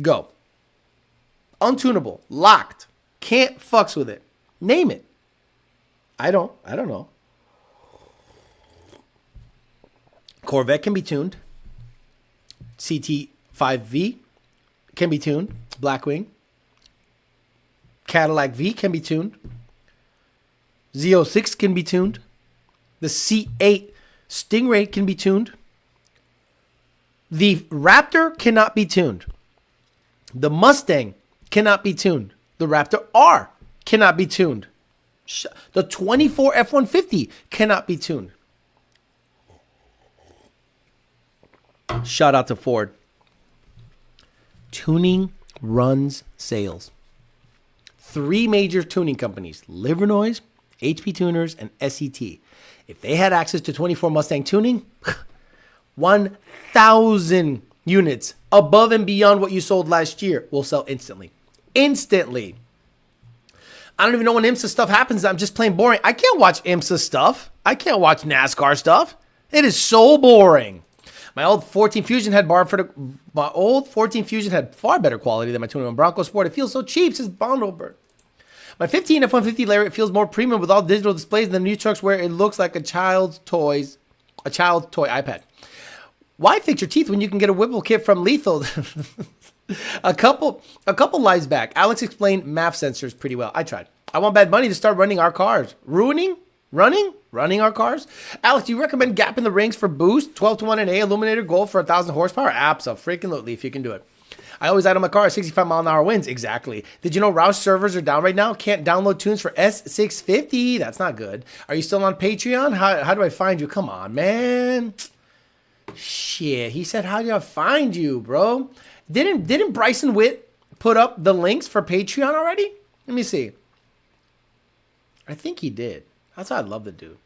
Go. Untunable. Locked. Can't fucks with it. Name it. I don't know. Corvette can be tuned. CT5V can be tuned. Blackwing. Cadillac V can be tuned. Z06 can be tuned. The C8 Stingray can be tuned. The Raptor cannot be tuned. The Mustang cannot be tuned. The Raptor R cannot be tuned. The 24 F-150 cannot be tuned. Shout out to Ford. Tuning runs sales. 3 major tuning companies, Livernoise, HP Tuners, and SET. If they had access to 24 Mustang tuning, 1,000 units above and beyond what you sold last year will sell instantly. Instantly. I don't even know when IMSA stuff happens. I'm just plain boring. I can't watch IMSA stuff. I can't watch NASCAR stuff. It is so boring. My old 14 Fusion had far better quality than my 21 Bronco Sport. It feels so cheap, says Bondober. My 15 F-150 Lariat feels more premium with all digital displays than the new trucks where it looks like a child's toy iPad. Why fix your teeth when you can get a Whipple kit from Lethal? A couple lives back, Alex explained MAF sensors pretty well. I tried. I want Bad Bunny to start running our cars. Running our cars? Alex, do you recommend gapping the rings for boost? 12 to 1 and A illuminator gold for 1,000 horsepower? Absolutely, if you can do it. I always idle my car at 65 mile an hour winds. Exactly. Did you know Roush servers are down right now? Can't download tunes for S650? That's not good. Are you still on Patreon? How do I find you? Come on, man. Shit. He said, how do I find you, bro? Didn't Bryson Witt put up the links for Patreon already? Let me see. I think he did. That's what I'd love to do.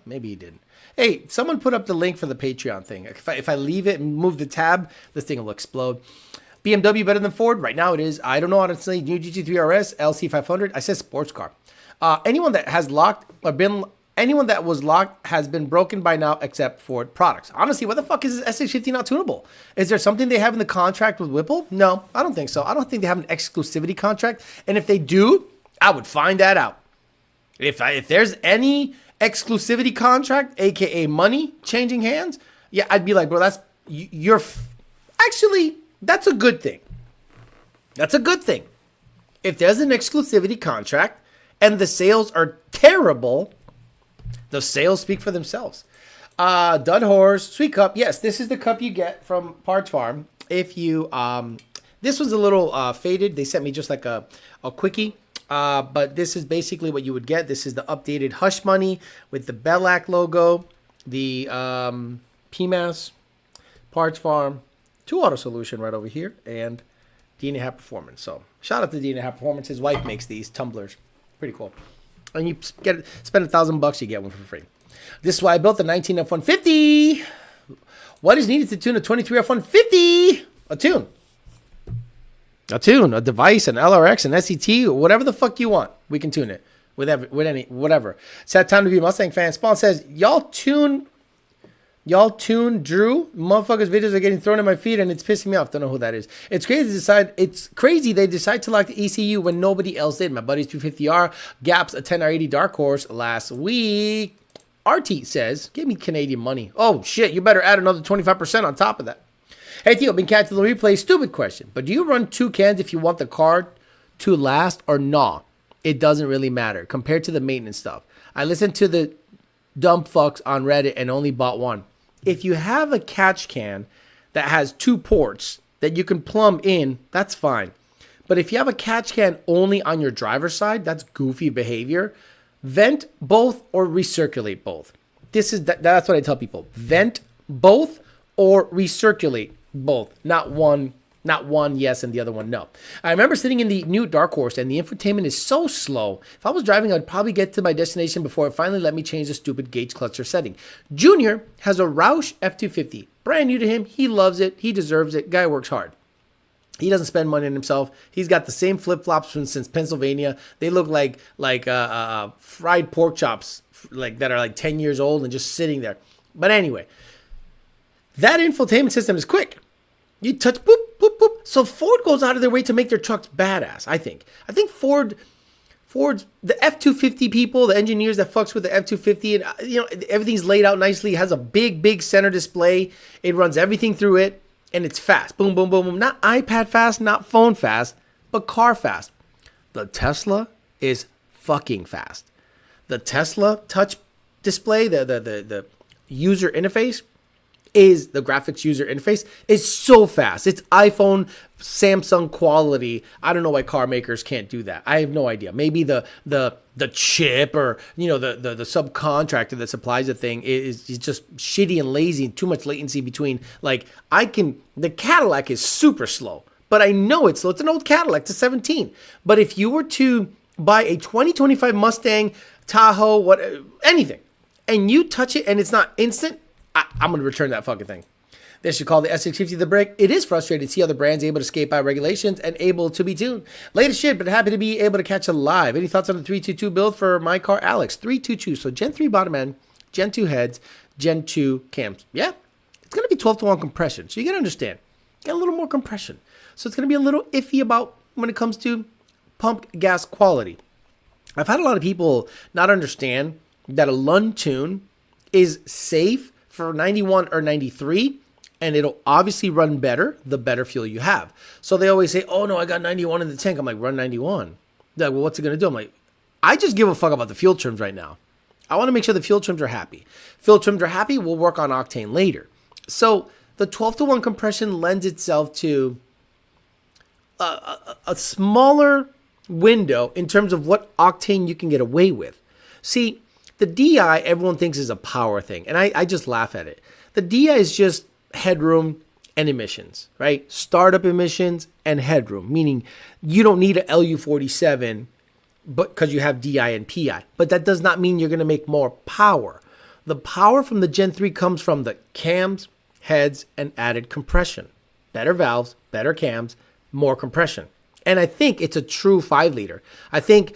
Maybe he didn't. Hey, someone put up the link for the Patreon thing. If I leave it and move the tab, this thing will explode. BMW better than Ford? Right now it is. I don't know how to say new GT3 RS, LC500. I said sports car. Anyone that was locked has been broken by now except Ford products. Honestly, what the fuck is this S650 not tunable? Is there something they have in the contract with Whipple? No, I don't think so. I don't think they have an exclusivity contract. And if they do, I would find that out. If there's any exclusivity contract, aka money changing hands, yeah, I'd be like, bro, actually, that's a good thing. That's a good thing. If there's an exclusivity contract and the sales are terrible, the sales speak for themselves. Dud Horse, Sweet Cup. Yes, this is the cup you get from Parts Farm. If you, this one's a little faded. They sent me just like a quickie. But this is basically what you would get. This is the updated Hush Money with the Bellac logo, the PMAS, Parts Farm, 2 Auto Solution right over here, and DNA Hat Performance. So shout out to DNA Hat Performance. His wife makes these tumblers. Pretty cool. And you spend $1,000, you get one for free. This is why I built the 19 F-150. What is needed to tune a 23 F-150? A device, an LRX, an SET, whatever the fuck you want. We can tune it with whatever. Sad time to be a Mustang fan. Spawn says, y'all tune Drew. Motherfuckers' videos are getting thrown in my feed and it's pissing me off. Don't know who that is. It's crazy they decide to lock the ECU when nobody else did. My buddy's 250R gaps a 10R80 Dark Horse last week. RT says, give me Canadian money. Oh shit, you better add another 25% on top of that. Hey Theo, been catching the replay. Stupid question, but do you run 2 cans if you want the car to last or not? It doesn't really matter compared to the maintenance stuff. I listened to the dumb fucks on Reddit and only bought one. If you have a catch can that has 2 ports that you can plumb in, that's fine. But if you have a catch can only on your driver's side, that's goofy behavior. Vent both or recirculate both. That's what I tell people. Vent both or recirculate both. Not one yes and the other one no. I remember sitting in the new Dark Horse and the infotainment is so slow. If I was driving, I'd probably get to my destination before it finally let me change the stupid gauge cluster setting. Junior has a Roush F250. Brand new to him. He loves it. He deserves it. Guy works hard. He doesn't spend money on himself. He's got the same flip-flops since Pennsylvania. They look like fried pork chops that are 10 years old and just sitting there. But anyway, that infotainment system is quick. You touch, boop, boop, boop. So Ford goes out of their way to make their trucks badass, I think. I think Ford's, the F-250 people, the engineers that fucks with the F-250, and everything's laid out nicely. It has a big center display. It runs everything through it, and it's fast. Boom, boom, boom, boom. Not iPad fast, not phone fast, but car fast. The Tesla is fucking fast. The Tesla touch display, the user interface, the graphics user interface is so fast. It's iPhone, Samsung quality. I don't know why car makers can't do that. I have no idea. Maybe the chip or the subcontractor that supplies the thing is just shitty and lazy and too much latency between. The Cadillac is super slow, but but I know it's slow. It's an old Cadillac. It's a 17. But if you were to buy a 2025 Mustang, Tahoe, anything, and you touch it and it's not instant, I'm going to return that fucking thing. They should call the S650 the brick. It is frustrating to see other brands able to escape by regulations and able to be tuned. Latest shit, but happy to be able to catch it live. Any thoughts on the 322 build for my car, Alex? 322. So Gen 3 bottom end, Gen 2 heads, Gen 2 cams. Yeah, it's going to be 12-to-1 compression. So you got to understand, got a little more compression. So it's going to be a little iffy about when it comes to pump gas quality. I've had a lot of people not understand that a Lund tune is safe for 91 or 93, and it'll obviously run better the better fuel you have. So they always say, oh no, I got 91 in the tank. I'm like, run 91. They're like, well, what's it going to do? I'm like, I just give a fuck about the fuel trims right now. I want to make sure the fuel trims are happy. Fuel trims are happy, we'll work on Octane later. So the 12-to-1 compression lends itself to a smaller window in terms of what Octane you can get away with. See, the DI everyone thinks is a power thing, and I just laugh at it. The DI is just headroom and emissions, right? Startup emissions and headroom, meaning you don't need an LU47 but because you have DI and PI. But that does not mean you're going to make more power. The power from the Gen 3 comes from the cams, heads, and added compression. Better valves, better cams, more compression. And I think it's a true 5-liter. I think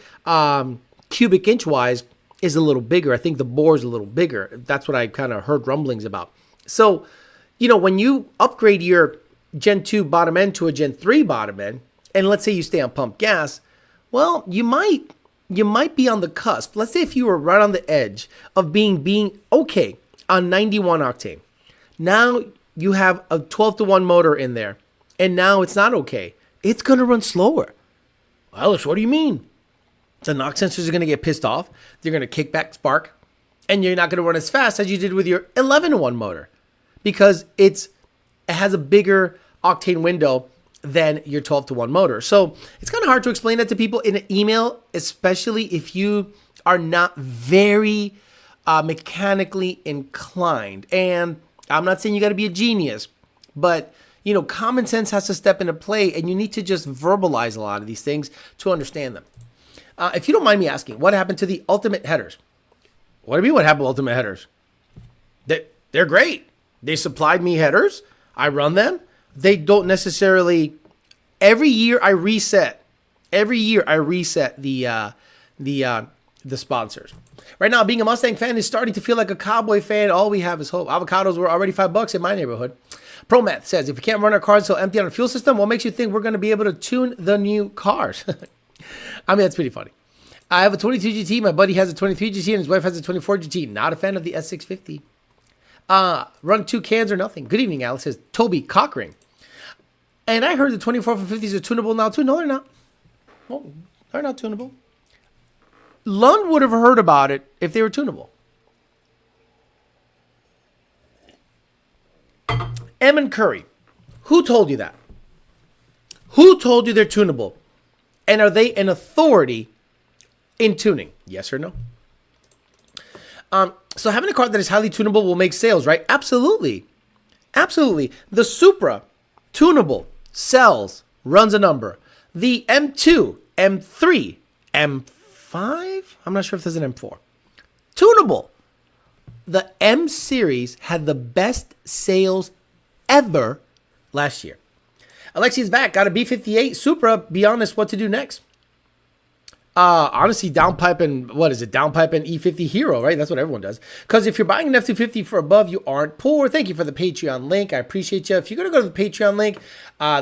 cubic inch wise is a little bigger. I think the bore is a little bigger. That's what I kind of heard rumblings about. So, when you upgrade your Gen 2 bottom end to a Gen 3 bottom end, and let's say you stay on pump gas, well, you might be on the cusp. Let's say if you were right on the edge of being okay on 91 octane. Now you have a 12-to-1 motor in there, and now it's not okay. It's going to run slower. Alex, what do you mean? The knock sensors are going to get pissed off. They're going to kick back spark, and you're not going to run as fast as you did with your 11-to-1 motor because it has a bigger octane window than your 12-to-1 motor. So it's kind of hard to explain that to people in an email, especially if you are not very mechanically inclined. And I'm not saying you got to be a genius, but common sense has to step into play, and you need to just verbalize a lot of these things to understand them. If you don't mind me asking, what happened to the Ultimate headers? What do you mean what happened to Ultimate headers? They're great. They supplied me headers. I run them. They don't necessarily. Every year I reset the sponsors. Right now, being a Mustang fan is starting to feel like a cowboy fan. All we have is hope. Avocados were already $5 in my neighborhood. ProMath says, if we can't run our cars until empty on a fuel system, what makes you think we're going to be able to tune the new cars? I mean, that's pretty funny. I have a 22 GT. My buddy has a 23 GT, and his wife has a 24 GT. Not a fan of the S650. Run 2 cans or nothing. Good evening, Alex, says Toby Cockring. And I heard the 24 for 50s are tunable now, too. No, they're not. No, they're not tunable. Lund would have heard about it if they were tunable. M and Curry. Who told you that? Who told you they're tunable? And are they an authority in tuning? Yes or no? So having a car that is highly tunable will make sales, right? Absolutely. Absolutely. The Supra, tunable, sells, runs a number. The M2, M3, M5? I'm not sure if there's an M4. Tunable. The M series had the best sales ever last year. Alexi's back. Got a B58 Supra. Be honest, what to do next? Honestly, downpipe and E50 Hero, right? That's what everyone does. Because if you're buying an F250 for above, you aren't poor. Thank you for the Patreon link. I appreciate you. If you're going to go to the Patreon link,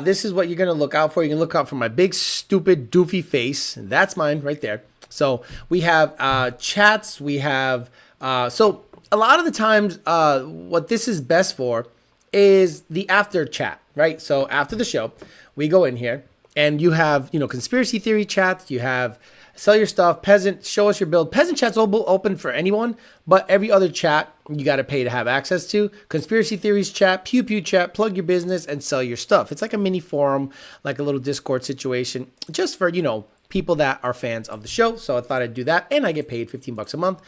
this is what you're going to look out for. You can look out for my big, stupid, doofy face. And that's mine right there. So we have chats. We have, so a lot of the times, what this is best for is the after chat, right? So after the show, we go in here and you have, conspiracy theory chats. You have sell your stuff, peasant, show us your build. Peasant chat's open for anyone, but every other chat you got to pay to have access to. Conspiracy theories chat, pew pew chat, plug your business and sell your stuff. It's like a mini forum, like a little Discord situation, just for, people that are fans of the show. So I thought I'd do that, and I get paid $15 a month.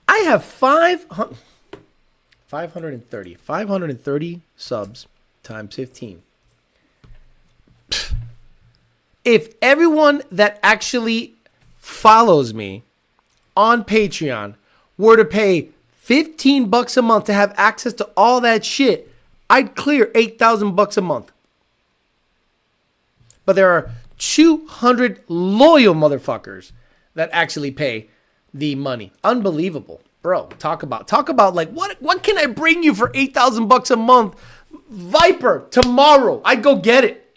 I have 530 subs times 15. If everyone that actually follows me on Patreon were to pay $15 a month to have access to all that shit, I'd clear $8,000 a month. But there are 200 loyal motherfuckers that actually pay the money. Unbelievable. Bro, talk about like what can I bring you for $8,000 a month? Viper, tomorrow. I'd go get it.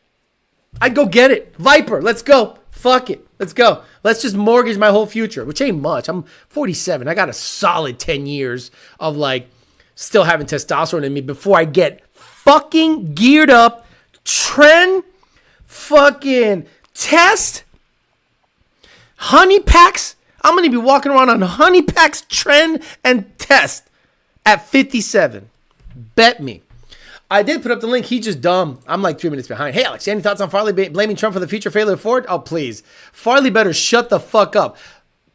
Viper, let's go. Fuck it. Let's go. Let's just mortgage my whole future, which ain't much. I'm 47. I got a solid 10 years of like still having testosterone in me before I get fucking geared up, trend, fucking test, honey packs. I'm going to be walking around on honey packs, trend, and test at 57. Bet me. I did put up the link. He's just dumb. I'm like 3 minutes behind. Hey, Alex, any thoughts on Farley blaming Trump for the future failure of Ford? Oh, please. Farley better shut the fuck up.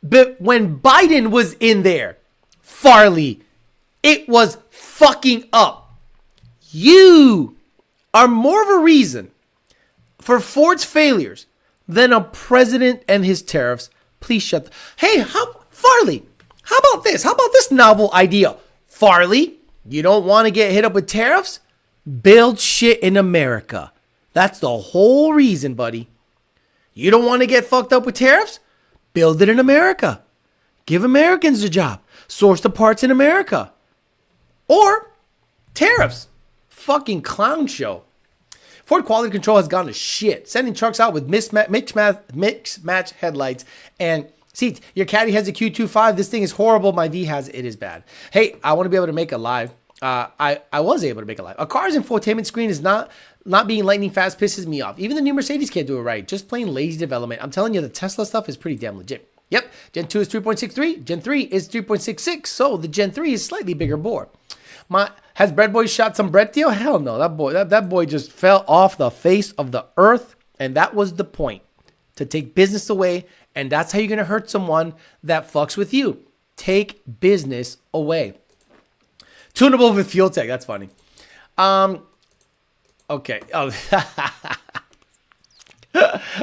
But when Biden was in there, Farley, it was fucking up. You are more of a reason for Ford's failures than a president and his tariffs. Please shut the... Hey, Farley, how about this? How about this novel idea? Farley, you don't want to get hit up with tariffs? Build shit in America. That's the whole reason, buddy. You don't want to get fucked up with tariffs? Build it in America. Give Americans a job. Source the parts in America. Or tariffs. Fucking clown show. Ford quality control has gone to shit. Sending trucks out with mix match headlights and seats. Your Caddy has a Q25. This thing is horrible. My V has it is bad. Hey, I want to be able to make a live. I was able to make a live. A car's infotainment screen is not being lightning fast pisses me off. Even the new Mercedes can't do it right. Just plain lazy development. I'm telling you, the Tesla stuff is pretty damn legit. Yep, Gen 2 is 3.63. Gen 3 is 3.66. So the Gen 3 is slightly bigger bore. Has Bread Boy shot some bread deal? Hell no. That boy just fell off the face of the earth. And that was the point. To take business away. And that's how you're going to hurt someone that fucks with you. Take business away. Tunable with fuel tech. That's funny. Okay. Oh,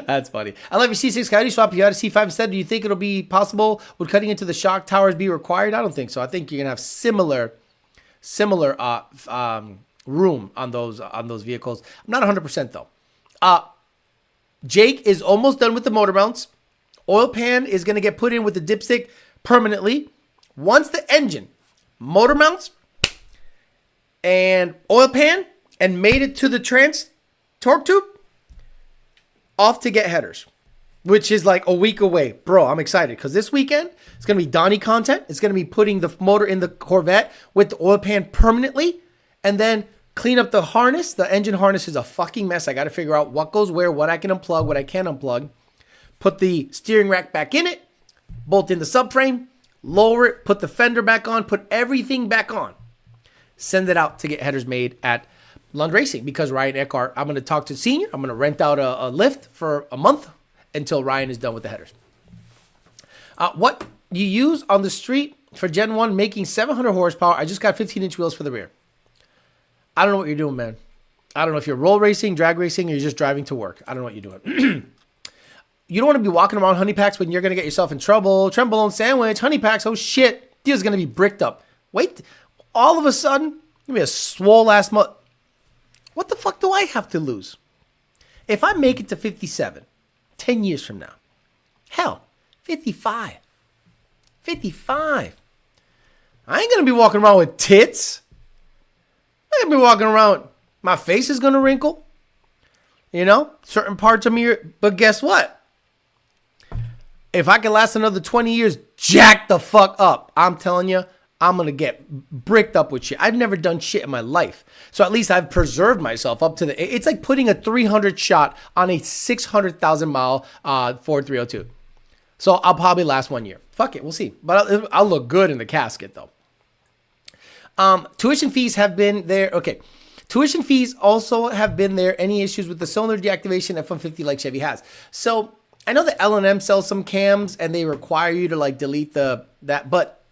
that's funny. I love your C6 Coyote swap. If you had a C5 instead, do you think it'll be possible? Would cutting into the shock towers be required? I don't think so. I think you're going to have similar room on those vehicles. I'm not 100% though. Jake is almost done with the motor mounts. Oil pan is going to get put in with the dipstick permanently. Once the engine, motor mounts, and oil pan, and made it to the trans torque tube, off to get headers, which is like a week away. Bro, I'm excited because this weekend it's going to be Donnie content. It's going to be putting the motor in the Corvette with the oil pan permanently and then clean up the harness. The engine harness is a fucking mess. I got to figure out what goes where, what I can unplug, what I can't unplug. Put the steering rack back in it, bolt in the subframe, lower it, put the fender back on, put everything back on. Send it out to get headers made at Lund Racing because Ryan Eckhart, I'm going to talk to Senior. I'm going to rent out a lift for a month until Ryan is done with the headers. What you use on the street for Gen 1 making 700 horsepower. I just got 15-inch wheels for the rear. I don't know what you're doing, man. I don't know if you're roll racing, drag racing, or you're just driving to work. I don't know what you're doing. You don't want to be walking around honey packs when you're going to get yourself in trouble. Trenbolone sandwich, honey packs, oh shit. Deal's going to be bricked up. Wait, all of a sudden, give me a swole ass What the fuck do I have to lose? If I make it to 57, 10 years from now, hell, 55. 55. I ain't going to be walking around with tits. I'm going to be walking around, my face is going to wrinkle. You know, certain parts of me are, but guess what? If I can last another 20 years, jack the fuck up. I'm telling you, I'm going to get bricked up with shit. I've never done shit in my life. So at least I've preserved myself up to it's like putting a 300 shot on a 600,000 mile Ford 302. So I'll probably last 1 year. Fuck it, we'll see. But I'll look good in the casket though. Tuition fees have been there. Okay. Tuition fees also have been there. Any issues with the cylinder deactivation F-150 like Chevy has? So I know that L&M sells some cams and they require you to like delete that, but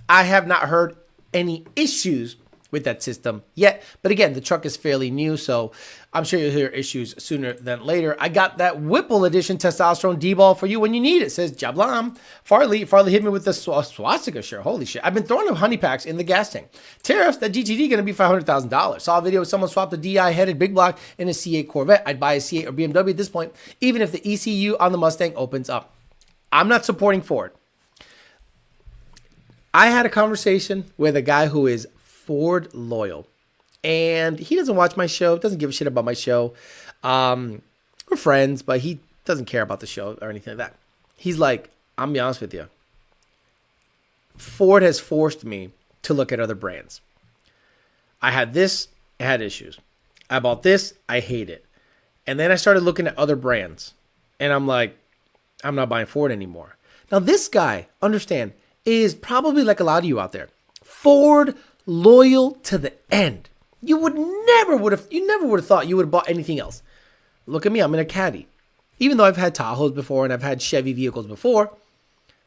I have not heard any issues with that system yet. But again, the truck is fairly new, so I'm sure you'll hear issues sooner than later. I got that Whipple Edition testosterone D-ball for you when you need it. It says Jablam. Farley hit me with the swastika shirt. Holy shit. I've been throwing up honey packs in the gas tank. Tariffs, that GTD going to be $500,000. Saw a video of someone swapped a DI-headed big block in a C8 Corvette. I'd buy a C8 or BMW at this point, even if the ECU on the Mustang opens up. I'm not supporting Ford. I had a conversation with a guy who is Ford loyal, and he doesn't watch my show, doesn't give a shit about my show. We're friends, but he doesn't care about the show or anything like that. He's like, I'm gonna be honest with you, Ford has forced me to look at other brands. I had this, I had issues. I bought this, I hate it. And then I started looking at other brands, and I'm like, I'm not buying Ford anymore. Now this guy, understand, is probably like a lot of you out there. Ford loyal to the end. You never would have thought you would have bought anything else. Look at me, I'm in a Caddy. Even though I've had Tahoes before and I've had Chevy vehicles before,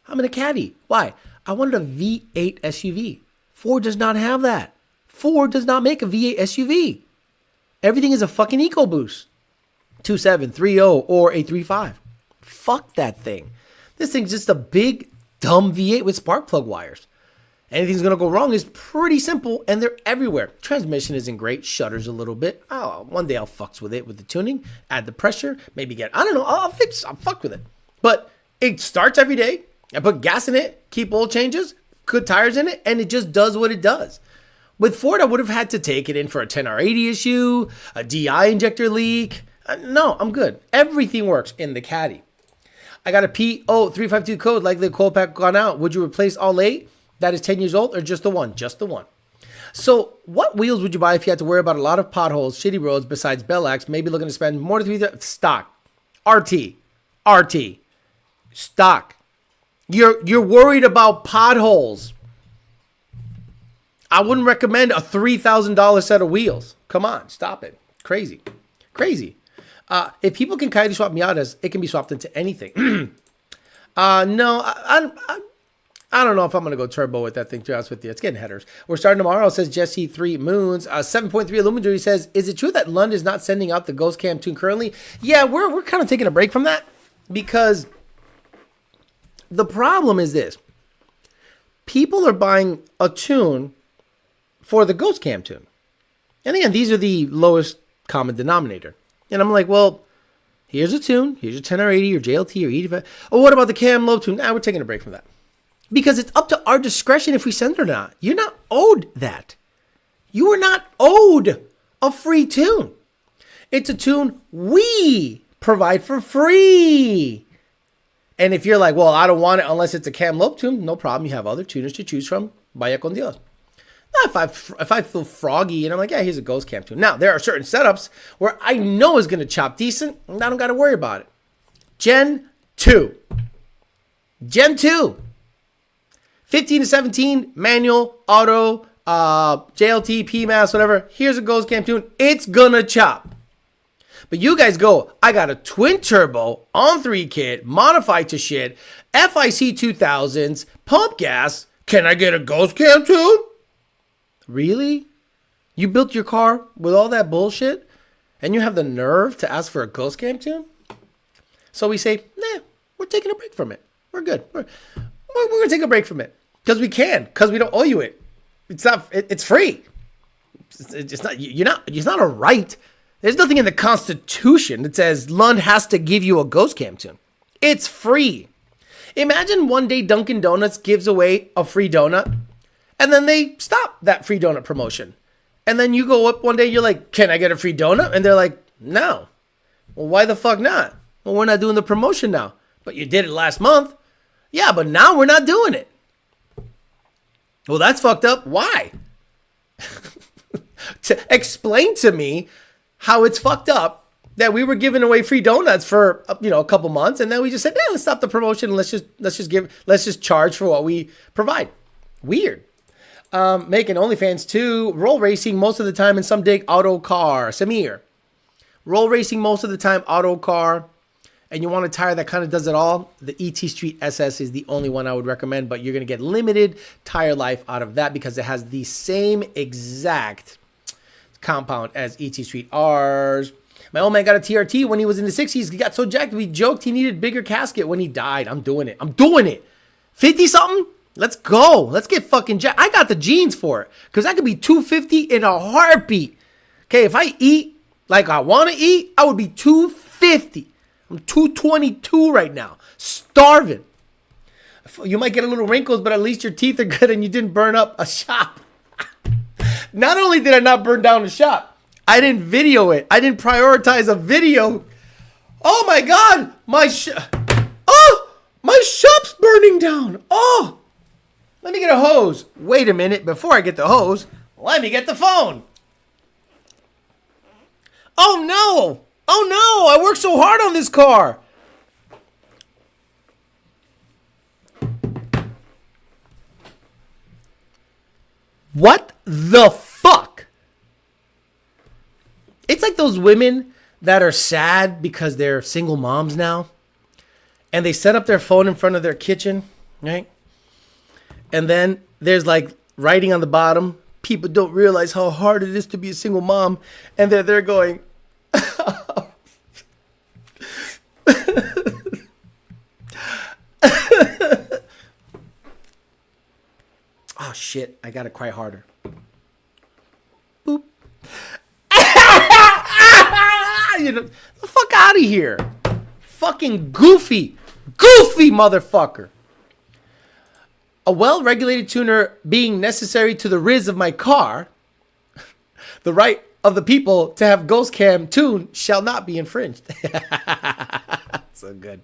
I'm in a Caddy. Why? I wanted a V8 SUV. Ford does not have that. Ford does not make a V8 SUV. Everything is a fucking EcoBoost. 2.7, 3.0, or a 3.5. Fuck that thing. This thing's just a big, dumb V8 with spark plug wires. Anything's going to go wrong is pretty simple, and they're everywhere. Transmission isn't great, shudders a little bit. Oh, one day I'll fucks with it with the tuning, add the pressure, maybe I don't know, I'll fuck with it. But it starts every day. I put gas in it, keep oil changes, good tires in it, and it just does what it does. With Ford, I would have had to take it in for a 10R80 issue, a DI injector leak. No, I'm good. Everything works in the Caddy. I got a P0352 code, likely the cold pack gone out. Would you replace all 8? That is 10 years old, or just the one? Just the one. So what wheels would you buy if you had to worry about a lot of potholes, shitty roads, besides Bellax, maybe looking to spend more than $3,000? Stock. RT. Stock. You're worried about potholes. I wouldn't recommend a $3,000 set of wheels. Come on, stop it. Crazy. If people can Coyote swap Miatas, it can be swapped into anything. No, I don't know if I'm going to go turbo with that thing, to be honest with you. It's getting headers. We're starting tomorrow, says Jesse 3 Moons. 7.3 Illuminatory says, is it true that Lund is not sending out the Ghost Cam tune currently? Yeah, we're kind of taking a break from that, because the problem is this. People are buying a tune for the Ghost Cam tune. And again, these are the lowest common denominator. And I'm like, well, here's a tune. Here's your 10R80 or JLT or E85. Oh, what about the Cam Low tune? Nah, we're taking a break from that. Because it's up to our discretion if we send it or not. You're not owed that. You are not owed a free tune. It's a tune we provide for free. And if you're like, well, I don't want it unless it's a Cam Low tune, no problem. You have other tuners to choose from. Vaya con Dios. Now, if I feel froggy and I'm like, yeah, here's a Ghost Cam tune. Now, there are certain setups where I know is going to chop decent, and I don't got to worry about it. Gen 2. 15 to 17, manual, auto, JLT, PMAS, whatever. Here's a Ghost Cam tune. It's gonna chop. But you guys go, I got a twin turbo on 3 kit, modified to shit, FIC 2000s, pump gas. Can I get a Ghost Cam tune? Really? You built your car with all that bullshit, and you have the nerve to ask for a Ghost Cam tune? So we say, nah, we're taking a break from it. We're good. We're gonna take a break from it because we can, because we don't owe you it. It's not. It's free. It's not. You're not. It's not a right. There's nothing in the Constitution that says Lund has to give you a Ghost Cam tune. It's free. Imagine one day Dunkin' Donuts gives away a free donut, and then they stop that free donut promotion. And then you go up one day, you're like, "Can I get a free donut?" And they're like, "No." Well, why the fuck not? Well, we're not doing the promotion now, but you did it last month. Yeah, but now we're not doing it. Well, that's fucked up. Why? Explain to me how it's fucked up that we were giving away free donuts for a couple months, and then we just said, "Yeah, let's stop the promotion and let's just charge for what we provide." Weird. Making OnlyFans too. Roll racing most of the time, and some dig auto car. Samir. Roll racing most of the time, auto car. and you want a tire that kind of does it all, the ET Street SS is the only one I would recommend, but you're going to get limited tire life out of that because it has the same exact compound as ET Street R's. My old man got a TRT when he was in the 60s. He got so jacked, we joked he needed bigger casket when he died. I'm doing it. 50-something? Let's go. Let's get fucking jacked. I got the genes for it because I could be 250 in a heartbeat. Okay, if I eat like I want to eat, I would be 250. I'm 222 right now. Starving. You might get a little wrinkles, but at least your teeth are good and you didn't burn up a shop. Not only did I not burn down the shop, I didn't video it. I didn't prioritize a video. Oh my God. My shop's burning down. Oh, let me get a hose. Wait a minute. Before I get the hose, let me get the phone. Oh no. Oh no, I worked so hard on this car. What the fuck? It's like those women that are sad because they're single moms now. And they set up their phone in front of their kitchen, right? And then there's like writing on the bottom, people don't realize how hard it is to be a single mom. And they're going, oh shit, I gotta cry harder. Boop. You know, the fuck out of here. Fucking goofy motherfucker. A well-regulated tuner being necessary to the riz of my car, the right of the people to have ghost cam tune shall not be infringed. So good.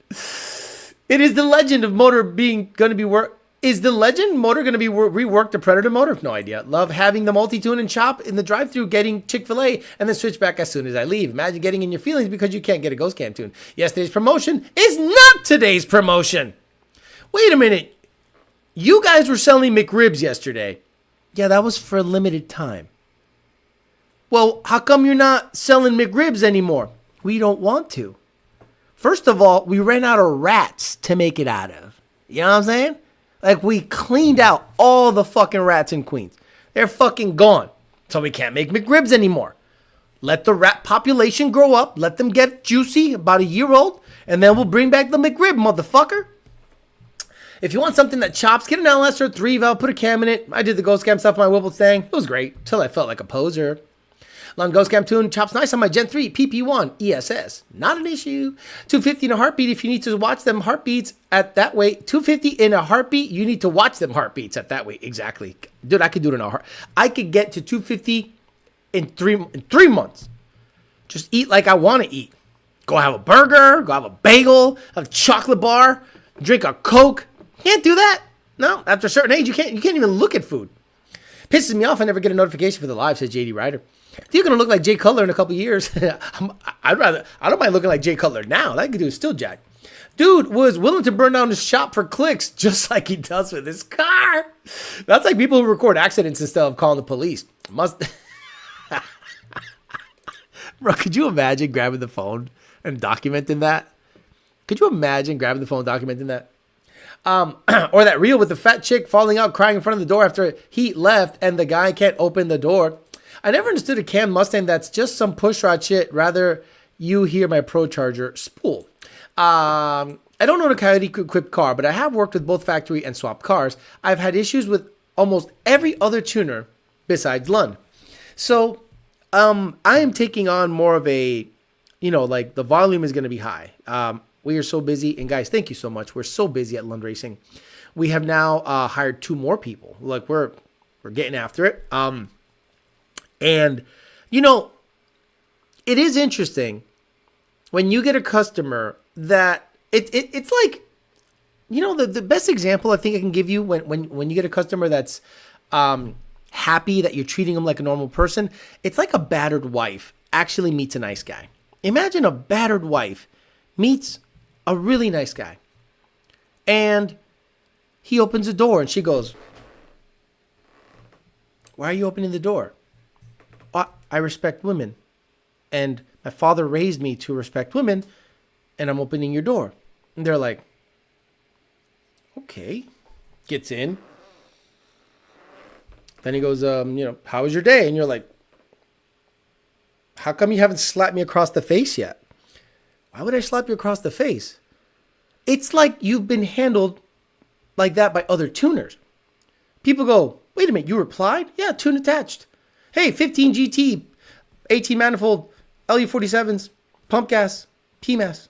It is the legend of motor being going to be work. Is the legend motor going to be reworked the Predator motor? No idea. Love having the multi-tune and chop in the drive-thru, getting Chick-fil-A, and then switch back as soon as I leave. Imagine getting in your feelings because you can't get a ghost cam tune. Yesterday's promotion is not today's promotion. Wait a minute. You guys were selling McRibs yesterday. Yeah, that was for a limited time. Well, how come you're not selling McRibs anymore? We don't want to. First of all, we ran out of rats to make it out of. You know what I'm saying? Like, we cleaned out all the fucking rats in Queens. They're fucking gone. So we can't make McRibs anymore. Let the rat population grow up. Let them get juicy, about a year old. And then we'll bring back the McRib, motherfucker. If you want something that chops, get an LS or a 3-valve, put a cam in it. I did the Ghost Cam stuff on my Whipple Stang. It was great, till I felt like a poser. Lund Ghost Cam tune chops nice on my Gen 3 PP1 ESS. Not an issue. 250 in a heartbeat if you need to watch them heartbeats at that way. 250 in a heartbeat, you need to watch them heartbeats at that way. Exactly. Dude, I could do it in a heart. I could get to 250 in three months. Just eat like I want to eat. Go have a burger, go have a bagel, have a chocolate bar, drink a Coke. Can't do that. No, after a certain age, you can't even look at food. Pisses me off I never get a notification for the live, says JD Ryder. You're going to look like Jay Cutler in a couple years. I don't mind looking like Jay Cutler now. That dude is still jacked. Dude was willing to burn down his shop for clicks, just like he does with his car. That's like people who record accidents instead of calling the police. Bro, could you imagine grabbing the phone and documenting that? Could you imagine grabbing the phone and documenting that? Or that reel with the fat chick falling out crying in front of the door after he left and the guy can't open the door. I never understood a canned Mustang that's just some pushrod shit. Rather, you hear my Pro Charger spool. I don't own a Coyote equipped car, but I have worked with both factory and swapped cars. I've had issues with almost every other tuner besides Lund. So, I am taking on more of a, like the volume is going to be high. We are so busy. And guys, thank you so much. We're so busy at Lund Racing. We have now hired 2 more people. Like we're getting after it. And, it is interesting when you get a customer that it's like, the best example I think I can give you when you get a customer that's happy that you're treating them like a normal person, it's like a battered wife actually meets a nice guy. Imagine a battered wife meets a really nice guy. And he opens the door and she goes, "Why are you opening the door?" "I respect women. And my father raised me to respect women. and I'm opening your door. And they're like, okay. Gets in. Then he goes, how was your day? And you're like, how come you haven't slapped me across the face yet? Why would I slap you across the face? It's like you've been handled like that by other tuners. People go, wait a minute, you replied? Yeah, tune attached. Hey, 15 GT, 18 manifold, LU47s, pump gas, PMAS,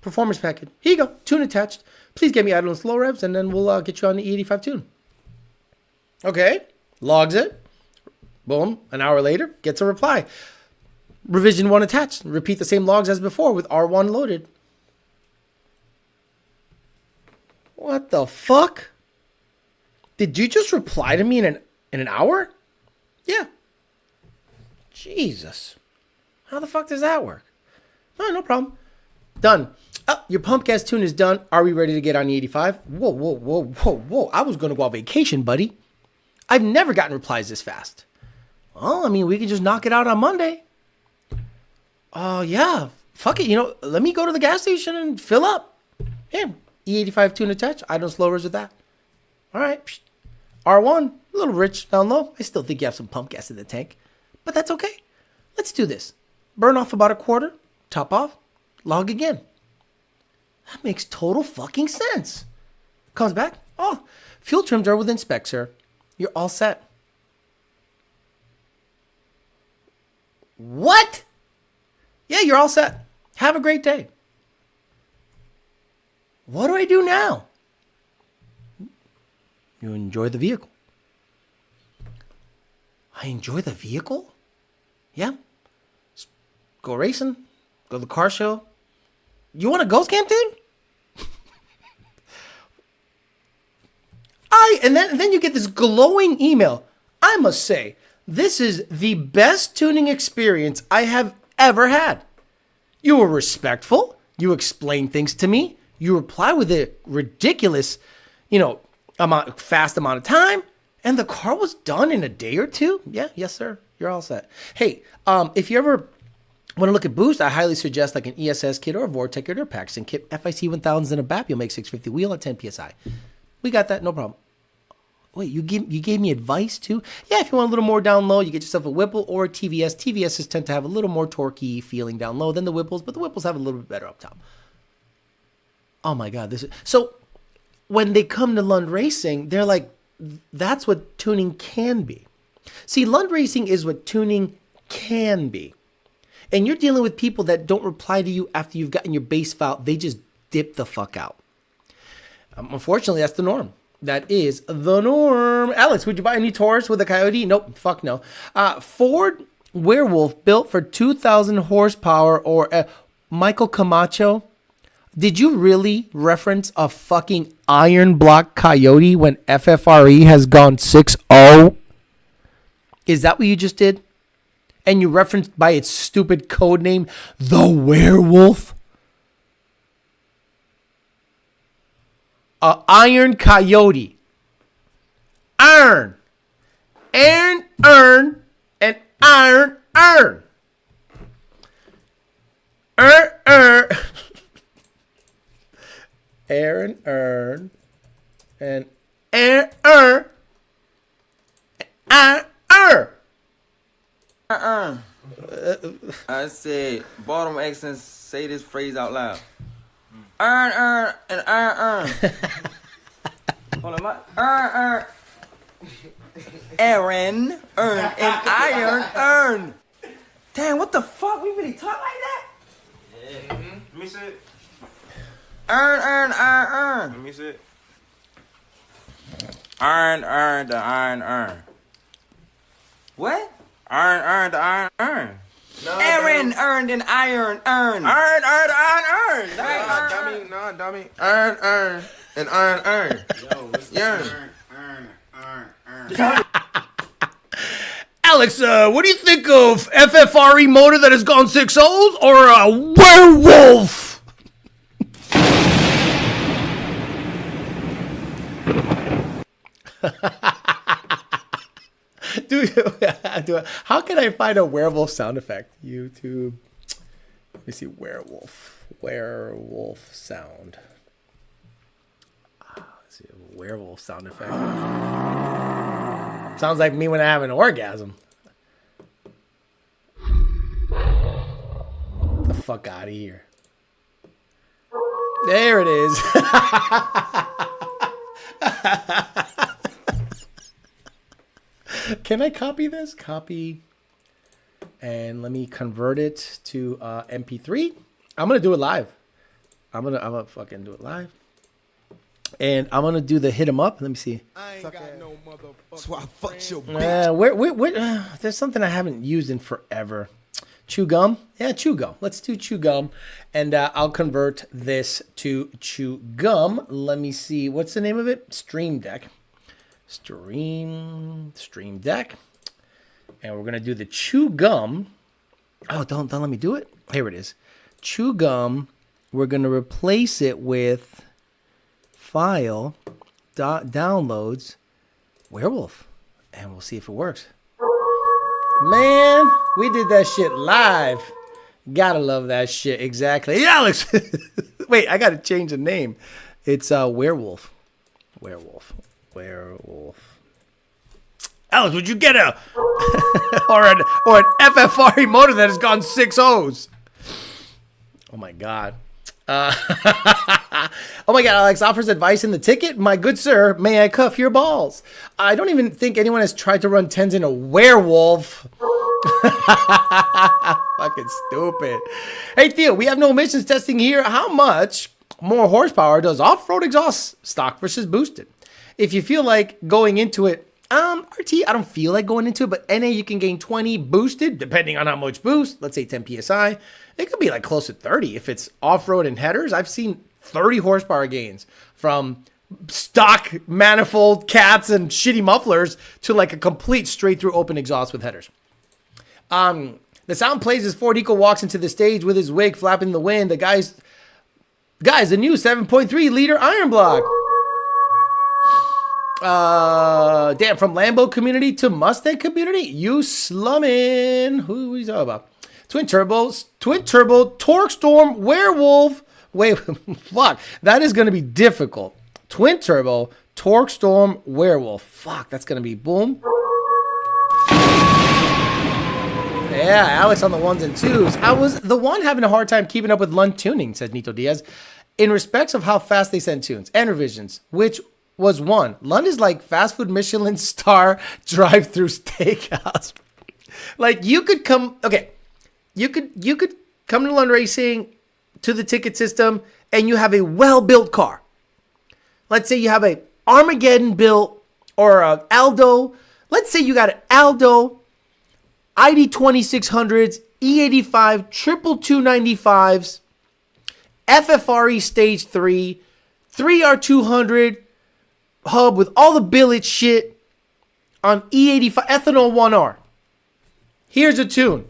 performance package. Here you go, tune attached. Please get me idle and slow revs, and then we'll get you on the E85 tune. Okay, logs it. Boom, an hour later, gets a reply. Revision 1 attached. Repeat the same logs as before with R1 loaded. What the fuck? Did you just reply to me in an hour? Yeah. Jesus. How the fuck does that work? No problem. Done. Oh, your pump gas tune is done. Are we ready to get on the 85? Whoa. I was going to go on vacation, buddy. I've never gotten replies this fast. Well, I mean, we can just knock it out on Monday. Oh, yeah. Fuck it. Let me go to the gas station and fill up. Yeah. E85 tune attached. I don't slow with that. All right. R1, a little rich down low. I still think you have some pump gas in the tank, but that's okay. Let's do this. Burn off about a quarter, top off, log again. That makes total fucking sense. Comes back. Oh, fuel trims are within spec, sir. You're all set. What? Yeah, you're all set. Have a great day. What do I do now? You enjoy the vehicle. I enjoy the vehicle? Yeah. Let's go racing. Go to the car show. You want a ghost camp, dude? And then you get this glowing email. I must say, this is the best tuning experience I have ever had. You were respectful. You explained things to me. You reply with a ridiculous, fast amount of time. And the car was done in a day or two. Yeah, yes, sir. You're all set. Hey, if you ever want to look at boost, I highly suggest like an ESS kit or a Vortec kit or a Paxton kit. FIC 1000s and a BAP, you'll make 650 wheel at 10 PSI. We got that, no problem. Wait, you gave me advice too? Yeah, if you want a little more down low, you get yourself a Whipple or a TVS. TVSs tend to have a little more torquey feeling down low than the Whipples, but the Whipples have a little bit better up top. Oh my God, so when they come to Lund Racing, they're like, that's what tuning can be. See, Lund Racing is what tuning can be. And you're dealing with people that don't reply to you after you've gotten your base file. They just dip the fuck out. Unfortunately, that's the norm. That is the norm. Alex, would you buy any Taurus with a Coyote? Nope. Fuck no. Ford Werewolf built for 2,000 horsepower or Michael Camacho. Did you really reference a fucking iron block Coyote when FFRE has gone 6-0? Is that what you just did? And you referenced by its stupid code name, the Werewolf? Iron Coyote. Iron. And iron. And iron. Iron. Aaron, earn, and I said, bottom accents, say this phrase out loud. Earn, and earn. Hold on, earn. Aaron, earn, and iron, earn. Damn, what the fuck? We really talk like that? Yeah. Let me see it. Earn. Let me see it. Earn, the iron. What? Earn, the iron. No, Aaron earned an iron earn. Earn, the iron. No, dummy. Earn, and iron. Yo, what's the earn. Alex, what do you think of FFRE motor that has gone 6-0s or a Werewolf? Dude, how can I find a Werewolf sound effect? YouTube. me see. Werewolf sound. Let's see. Werewolf sound effect. Sounds like me when I have an orgasm. Get the fuck out of here. There it is. Can I copy this? Copy. And let me convert it to MP3. I'm gonna do it live. I'm gonna fucking do it live. And I'm gonna do the hit 'em up. Let me see. I ain't got no motherfucker. So I fucked your bitch. There's something I haven't used in forever. Chew gum? Yeah, chew gum. Let's do chew gum. And I'll convert this to chew gum. Let me see. What's the name of it? Stream Deck. Stream Deck. And we're going to do the chew gum. Oh, don't let me do it. Here it is. Chew gum. We're going to replace it with file, downloads, Werewolf. And we'll see if it works. Man, we did that shit live. Gotta love that shit. Exactly. Yeah, Alex. Wait, I gotta change the name. It's Werewolf. Werewolf. Alex, would you get a or an FFRE motor that has gone 6 O's? Oh my god. Oh my god, Alex offers advice in the ticket. My good sir, may I cuff your balls? I don't even think anyone has tried to run 10s in a Werewolf. Fucking stupid. Hey Theo, we have no emissions testing here. How much more horsepower does off-road exhaust stock versus boosted? If you feel like going into it, RT, I don't feel like going into it, but NA you can gain 20 boosted, depending on how much boost. Let's say 10 PSI. It could be like close to 30 if it's off-road and headers. I've seen 30 horsepower gains from stock manifold cats and shitty mufflers to like a complete straight through open exhaust with headers. The sound plays as Ford Eco walks into the stage with his wig flapping in the wind. The guys, the new 7.3 liter iron block. Damn, from Lambo community to Mustang community, you slumming. Who are you talking about? Twin turbo, torque storm, Werewolf. Wait, fuck, that is going to be difficult. Twin turbo, torque storm, Werewolf. Fuck, that's going to be boom. Yeah, Alex on the 1s and 2s. I was the one having a hard time keeping up with Lund tuning, says Nito Diaz, in respects of how fast they send tunes and revisions, which was one. Lund is like fast food Michelin star drive-through steakhouse. Like you could come, okay, you could come to Lund Racing to the ticket system and you have a well-built car. Let's say you have a Armageddon built or a Aldo. Let's say you got an Aldo ID 2600s, E85 triple 295s, FFRE stage 3, 3R200 hub with all the billet shit on E85 ethanol 1R. Here's a tune.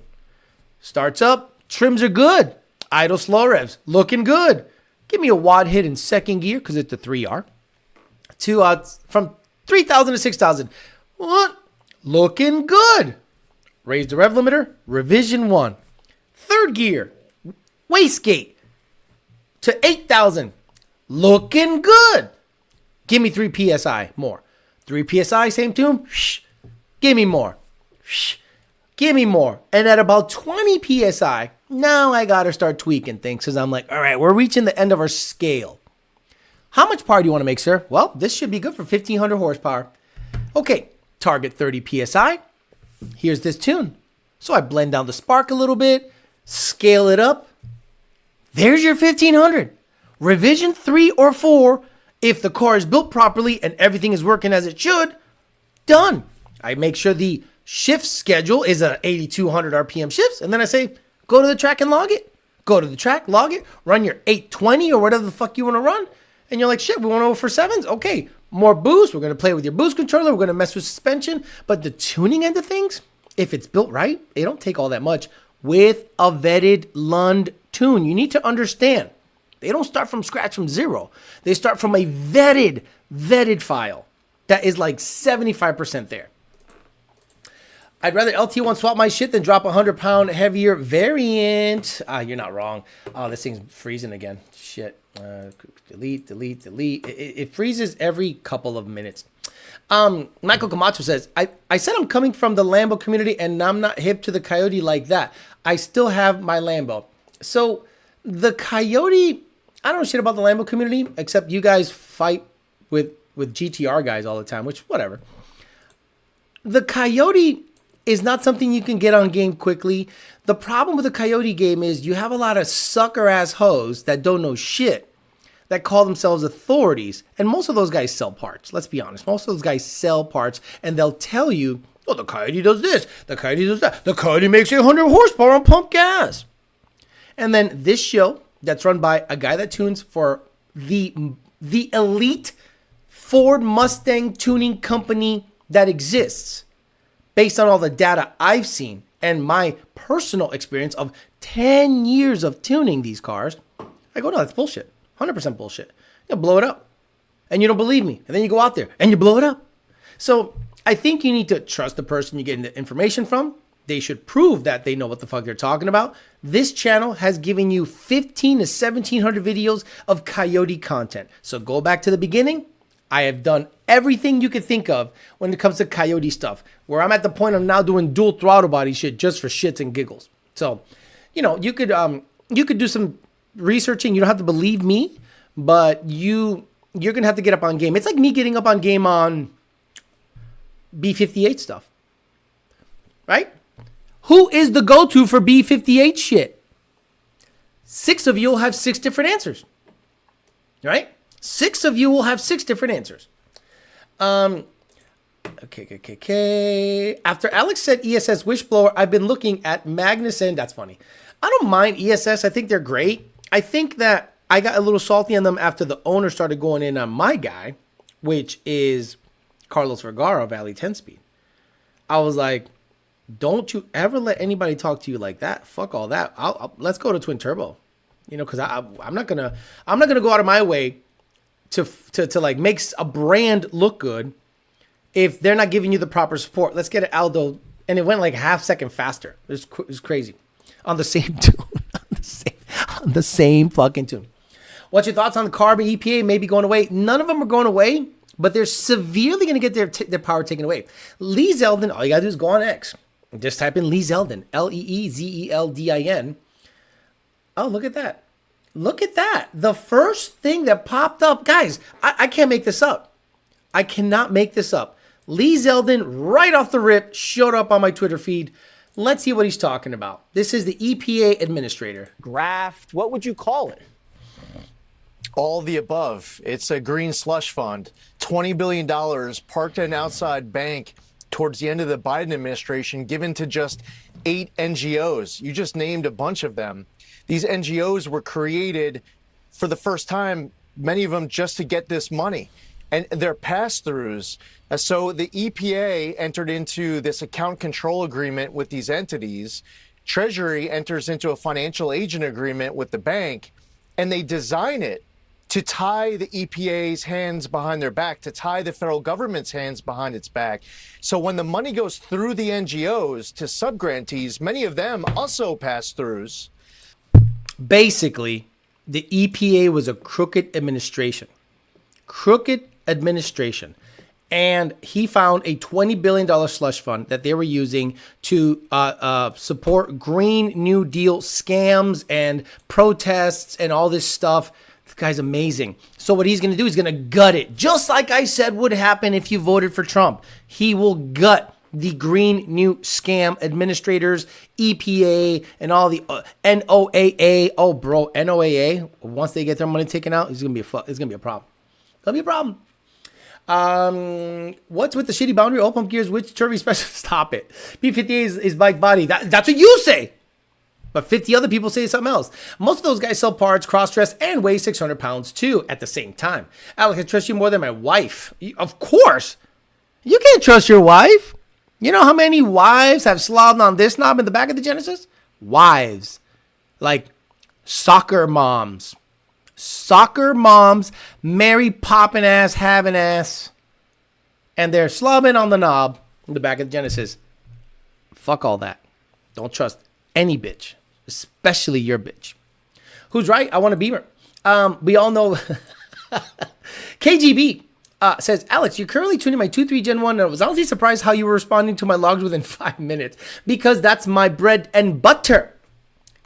Starts up, trims are good. Idle slow revs, looking good. Give me a wad hit in second gear because it's the 3R. From 3,000 to 6,000. What? Looking good. Raise the rev limiter, revision 1. Third gear, wastegate to 8,000. Looking good. Give me 3 PSI more. 3 PSI, same tune. Shh. Give me more. Shh. Give me more. And at about 20 PSI, now I got to start tweaking things because I'm like, all right, we're reaching the end of our scale. How much power do you want to make, sir? Well, this should be good for 1,500 horsepower. Okay, target 30 PSI. Here's this tune. So I blend down the spark a little bit, scale it up. There's your 1,500. Revision 3 or 4, if the car is built properly and everything is working as it should, done. I make sure the shift schedule is a 8,200 RPM shifts, and then I say, go to the track and log it. Go to the track, log it, run your 820 or whatever the fuck you want to run, and you're like, shit, we want to go for 7s? Okay, more boost. We're going to play with your boost controller. We're going to mess with suspension. But the tuning end of things, if it's built right, it don't take all that much with a vetted Lund tune. You need to understand, they don't start from scratch from zero. They start from a vetted file that is like 75% there. I'd rather LT1 swap my shit than drop a 100-pound heavier variant. You're not wrong. Oh, this thing's freezing again. Shit. Delete. It freezes every couple of minutes. Michael Camacho says, I said I'm coming from the Lambo community and I'm not hip to the Coyote like that. I still have my Lambo. So the Coyote, I don't know shit about the Lambo community, except you guys fight with GTR guys all the time, which whatever. The Coyote is not something you can get on game quickly. The problem with the Coyote game is you have a lot of sucker ass hoes that don't know shit, that call themselves authorities. And most of those guys sell parts. Let's be honest. Most of those guys sell parts and they'll tell you, oh, the Coyote does this. The Coyote does that. The Coyote makes 100 horsepower on pump gas. And then this show that's run by a guy that tunes for the elite Ford Mustang tuning company that exists, based on all the data I've seen and my personal experience of 10 years of tuning these cars, I go, no, that's bullshit. 100% bullshit. You blow it up. And you don't believe me. And then you go out there and you blow it up. So I think you need to trust the person you're getting the information from. They should prove that they know what the fuck they're talking about. This channel has given you 15 to 1,700 videos of Coyote content. So go back to the beginning. I have done everything you could think of when it comes to Coyote stuff, where I'm at the point of now doing dual throttle body shit just for shits and giggles. So, you know, you could do some researching. You don't have to believe me, but you're going to have to get up on game. It's like me getting up on game on B58 stuff, right? Who is the go-to for B58 shit? 6 of you will have 6 different answers, right? 6 of you will have 6 different answers. Okay. After Alex said ESS wishblower, I've been looking at Magnuson. That's funny. I don't mind ESS. I think they're great. I think that I got a little salty on them after the owner started going in on my guy, which is Carlos Vergara of Valley 10 Speed. I was like, don't you ever let anybody talk to you like that. Fuck all that. Let's go to twin turbo, you know, because I'm not gonna go out of my way to like makes a brand look good if they're not giving you the proper support. Let's get an Aldo, and it went like half second faster. It was crazy on the same tune, on the same fucking tune. What's your thoughts on the CARB and EPA maybe going away? None of them are going away, but they're severely going to get their power taken away. Lee Zeldin, all you got to do is go on X. Just type in Lee Zeldin, Leezeldin. Oh, look at that. Look at that. The first thing that popped up, guys, I can't make this up. I cannot make this up. Lee Zeldin, right off the rip, showed up on my Twitter feed. Let's see what he's talking about. This is the EPA administrator. Graft, what would you call it? All the above. It's a green slush fund. $20 billion parked at an outside bank towards the end of the Biden administration, given to just 8 NGOs. You just named a bunch of them. These NGOs were created for the first time, many of them just to get this money. And they're pass-throughs. So the EPA entered into this account control agreement with these entities. Treasury enters into a financial agent agreement with the bank, and they design it to tie the EPA's hands behind their back, to tie the federal government's hands behind its back. So when the money goes through the NGOs to subgrantees, many of them also pass-throughs. Basically, the EPA was a crooked administration. And he found a $20 billion slush fund that they were using to support Green New Deal scams and protests and all this stuff. The guy's amazing. So what he's going to do, he's going to gut it. Just like I said would happen if you voted for Trump. He will gut the Green New Scam administrators, EPA, and all the NOAA. Oh, bro, NOAA. Once they get their money taken out, it's gonna be a problem. It's gonna be a problem. What's with the shitty boundary? Oil pump gears, which turbo special? Stop it. P58 is bike body. That's what you say. But 50 other people say something else. Most of those guys sell parts, cross-dress, and weigh 600 pounds too at the same time. Alex, I trust you more than my wife. Of course. You can't trust your wife. You know how many wives have slobbed on this knob in the back of the Genesis? Wives. Like soccer moms. Soccer moms marry popping ass, having ass. And they're slobbing on the knob in the back of the Genesis. Fuck all that. Don't trust any bitch, especially your bitch. Who's right? I want a Beamer. We all know KGB says, Alex, you're currently tuning my 2.3 Gen 1, and I was honestly surprised how you were responding to my logs within 5 minutes, because that's my bread and butter.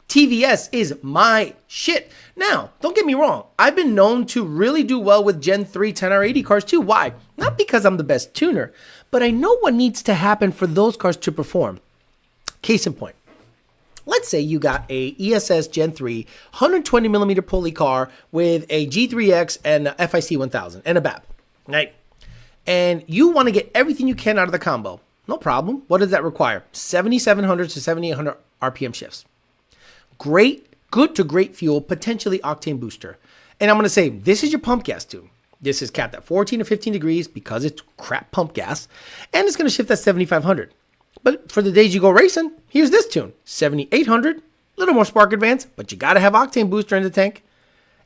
TVS is my shit. Now, don't get me wrong. I've been known to really do well with Gen 3 10R80 cars too. Why? Not because I'm the best tuner, but I know what needs to happen for those cars to perform. Case in point. Let's say you got a ESS Gen 3 120 millimeter pulley car with a G3X and a FIC 1000 and a BAP, right? And you want to get everything you can out of the combo. No problem. What does that require? 7,700 to 7,800 RPM shifts. Great, good to great fuel, potentially octane booster. And I'm going to say, this is your pump gas tune. This is capped at 14 to 15 degrees because it's crap pump gas. And it's going to shift at 7,500. But for the days you go racing, here's this tune. 7,800, a little more spark advance, but you got to have octane booster in the tank.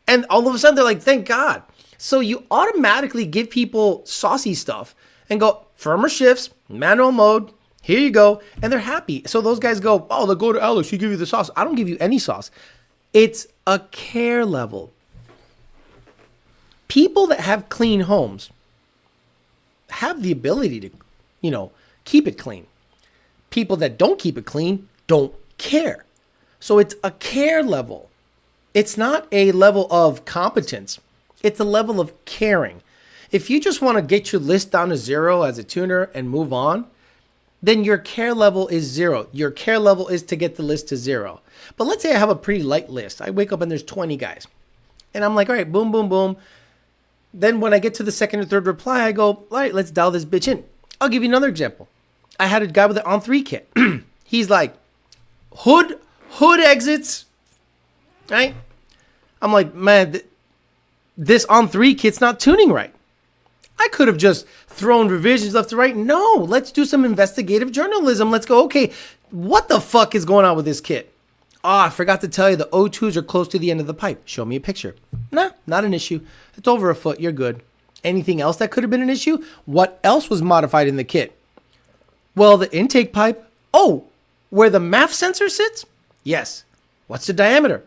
And all of a sudden, they're like, thank God. So you automatically give people saucy stuff and go, firmer shifts, manual mode, here you go. And they're happy. So those guys go, oh, they'll go to Alex, you give you the sauce. I don't give you any sauce. It's a care level. People that have clean homes have the ability to, keep it clean. People that don't keep it clean don't care. So it's a care level. It's not a level of competence. It's a level of caring. If you just want to get your list down to 0 as a tuner and move on, then your care level is 0. Your care level is to get the list to 0. But let's say I have a pretty light list. I wake up and there's 20 guys. And I'm like, all right, boom, boom, boom. Then when I get to the second or third reply, I go, all right, let's dial this bitch in. I'll give you another example. I had a guy with an on-3 kit. He's like, hood exits, right? I'm like, man, this on-3 kit's not tuning right. I could have just thrown revisions left to right. No, let's do some investigative journalism. Let's go, okay, what the fuck is going on with this kit? I forgot to tell you the O2s are close to the end of the pipe. Show me a picture. Nah, not an issue. It's over a foot. You're good. Anything else that could have been an issue? What else was modified in the kit? Well, the intake pipe. Oh, where the MAF sensor sits? Yes. What's the diameter?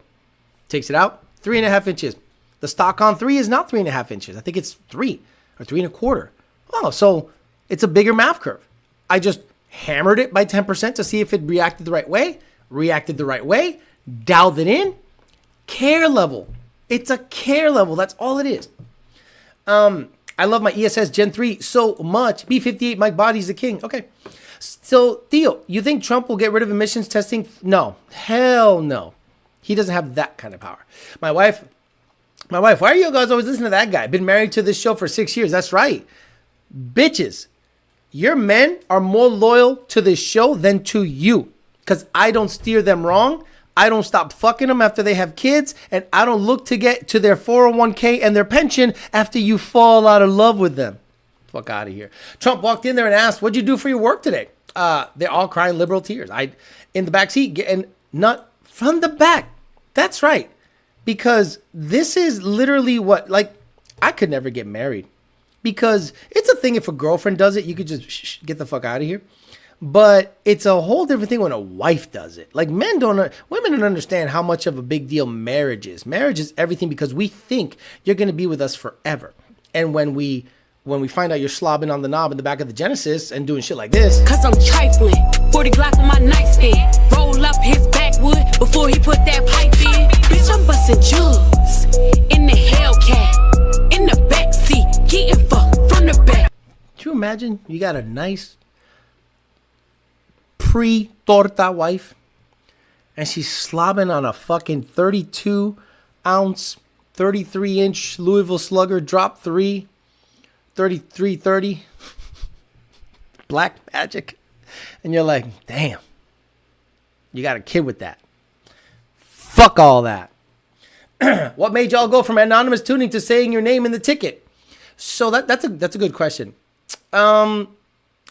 Takes it out. 3.5 inches. The stock on 3 is not 3.5 inches. I think it's 3 or 3.25. Oh, so it's a bigger MAF curve. I just hammered it by 10% to see if it reacted the right way. Reacted the right way. Dialed it in. Care level. It's a care level. That's all it is. I love my ESS Gen 3 so much. B58, Mike Body's the king. Okay. So, Theo, you think Trump will get rid of emissions testing? No. Hell no. He doesn't have that kind of power. My wife, why are you guys always listening to that guy? Been married to this show for 6 years. That's right. Bitches, your men are more loyal to this show than to you. Because I don't steer them wrong. I don't stop fucking them after they have kids. And I don't look to get to their 401k and their pension after you fall out of love with them. Fuck out of here. Trump walked in there and asked, what'd you do for your work today? They're all crying liberal tears. In the back seat, getting nut from the back. That's right. Because this is literally what, I could never get married. Because it's a thing if a girlfriend does it, you could just get the fuck out of here. But it's a whole different thing when a wife does it. Women don't understand how much of a big deal marriage is. Marriage is everything because we think you're going to be with us forever. And when we find out you're slobbing on the knob in the back of the Genesis and doing shit like this. Cause I'm trifling. 40 Glock on my nightstand. Roll up his backwood before he put that pipe in. Bitch, I'm busting jugs in the Hellcat. In the backseat, getting fucked from the back. Can you imagine? You got a nice pre-torta wife and she's slobbing on a fucking 32 ounce 33-inch Louisville Slugger drop 3 3330 Black Magic, and you're like, damn, you got a kid with that. Fuck all that. What made y'all go from anonymous tuning to saying your name in the ticket? So that's a good question.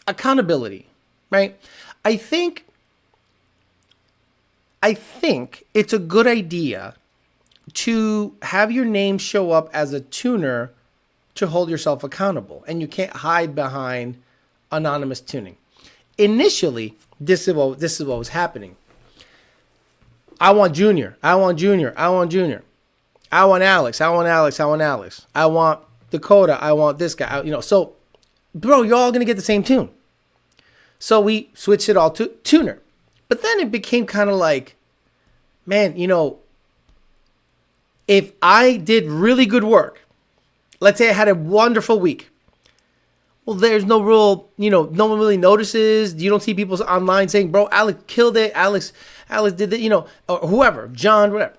Accountability, right? I think it's a good idea to have your name show up as a tuner to hold yourself accountable. And you can't hide behind anonymous tuning. Initially, this is what was happening. I want Junior. I want Junior. I want Junior. I want Alex. I want Alex. I want Alex. I want Dakota. I want this guy. So, bro, you're all gonna get the same tune. So we switched it all to tuner. But then it became kind of like, man, if I did really good work, let's say I had a wonderful week. Well, there's no real, no one really notices. You don't see people online saying, bro, Alex killed it. Alex did it, or whoever, John, whatever.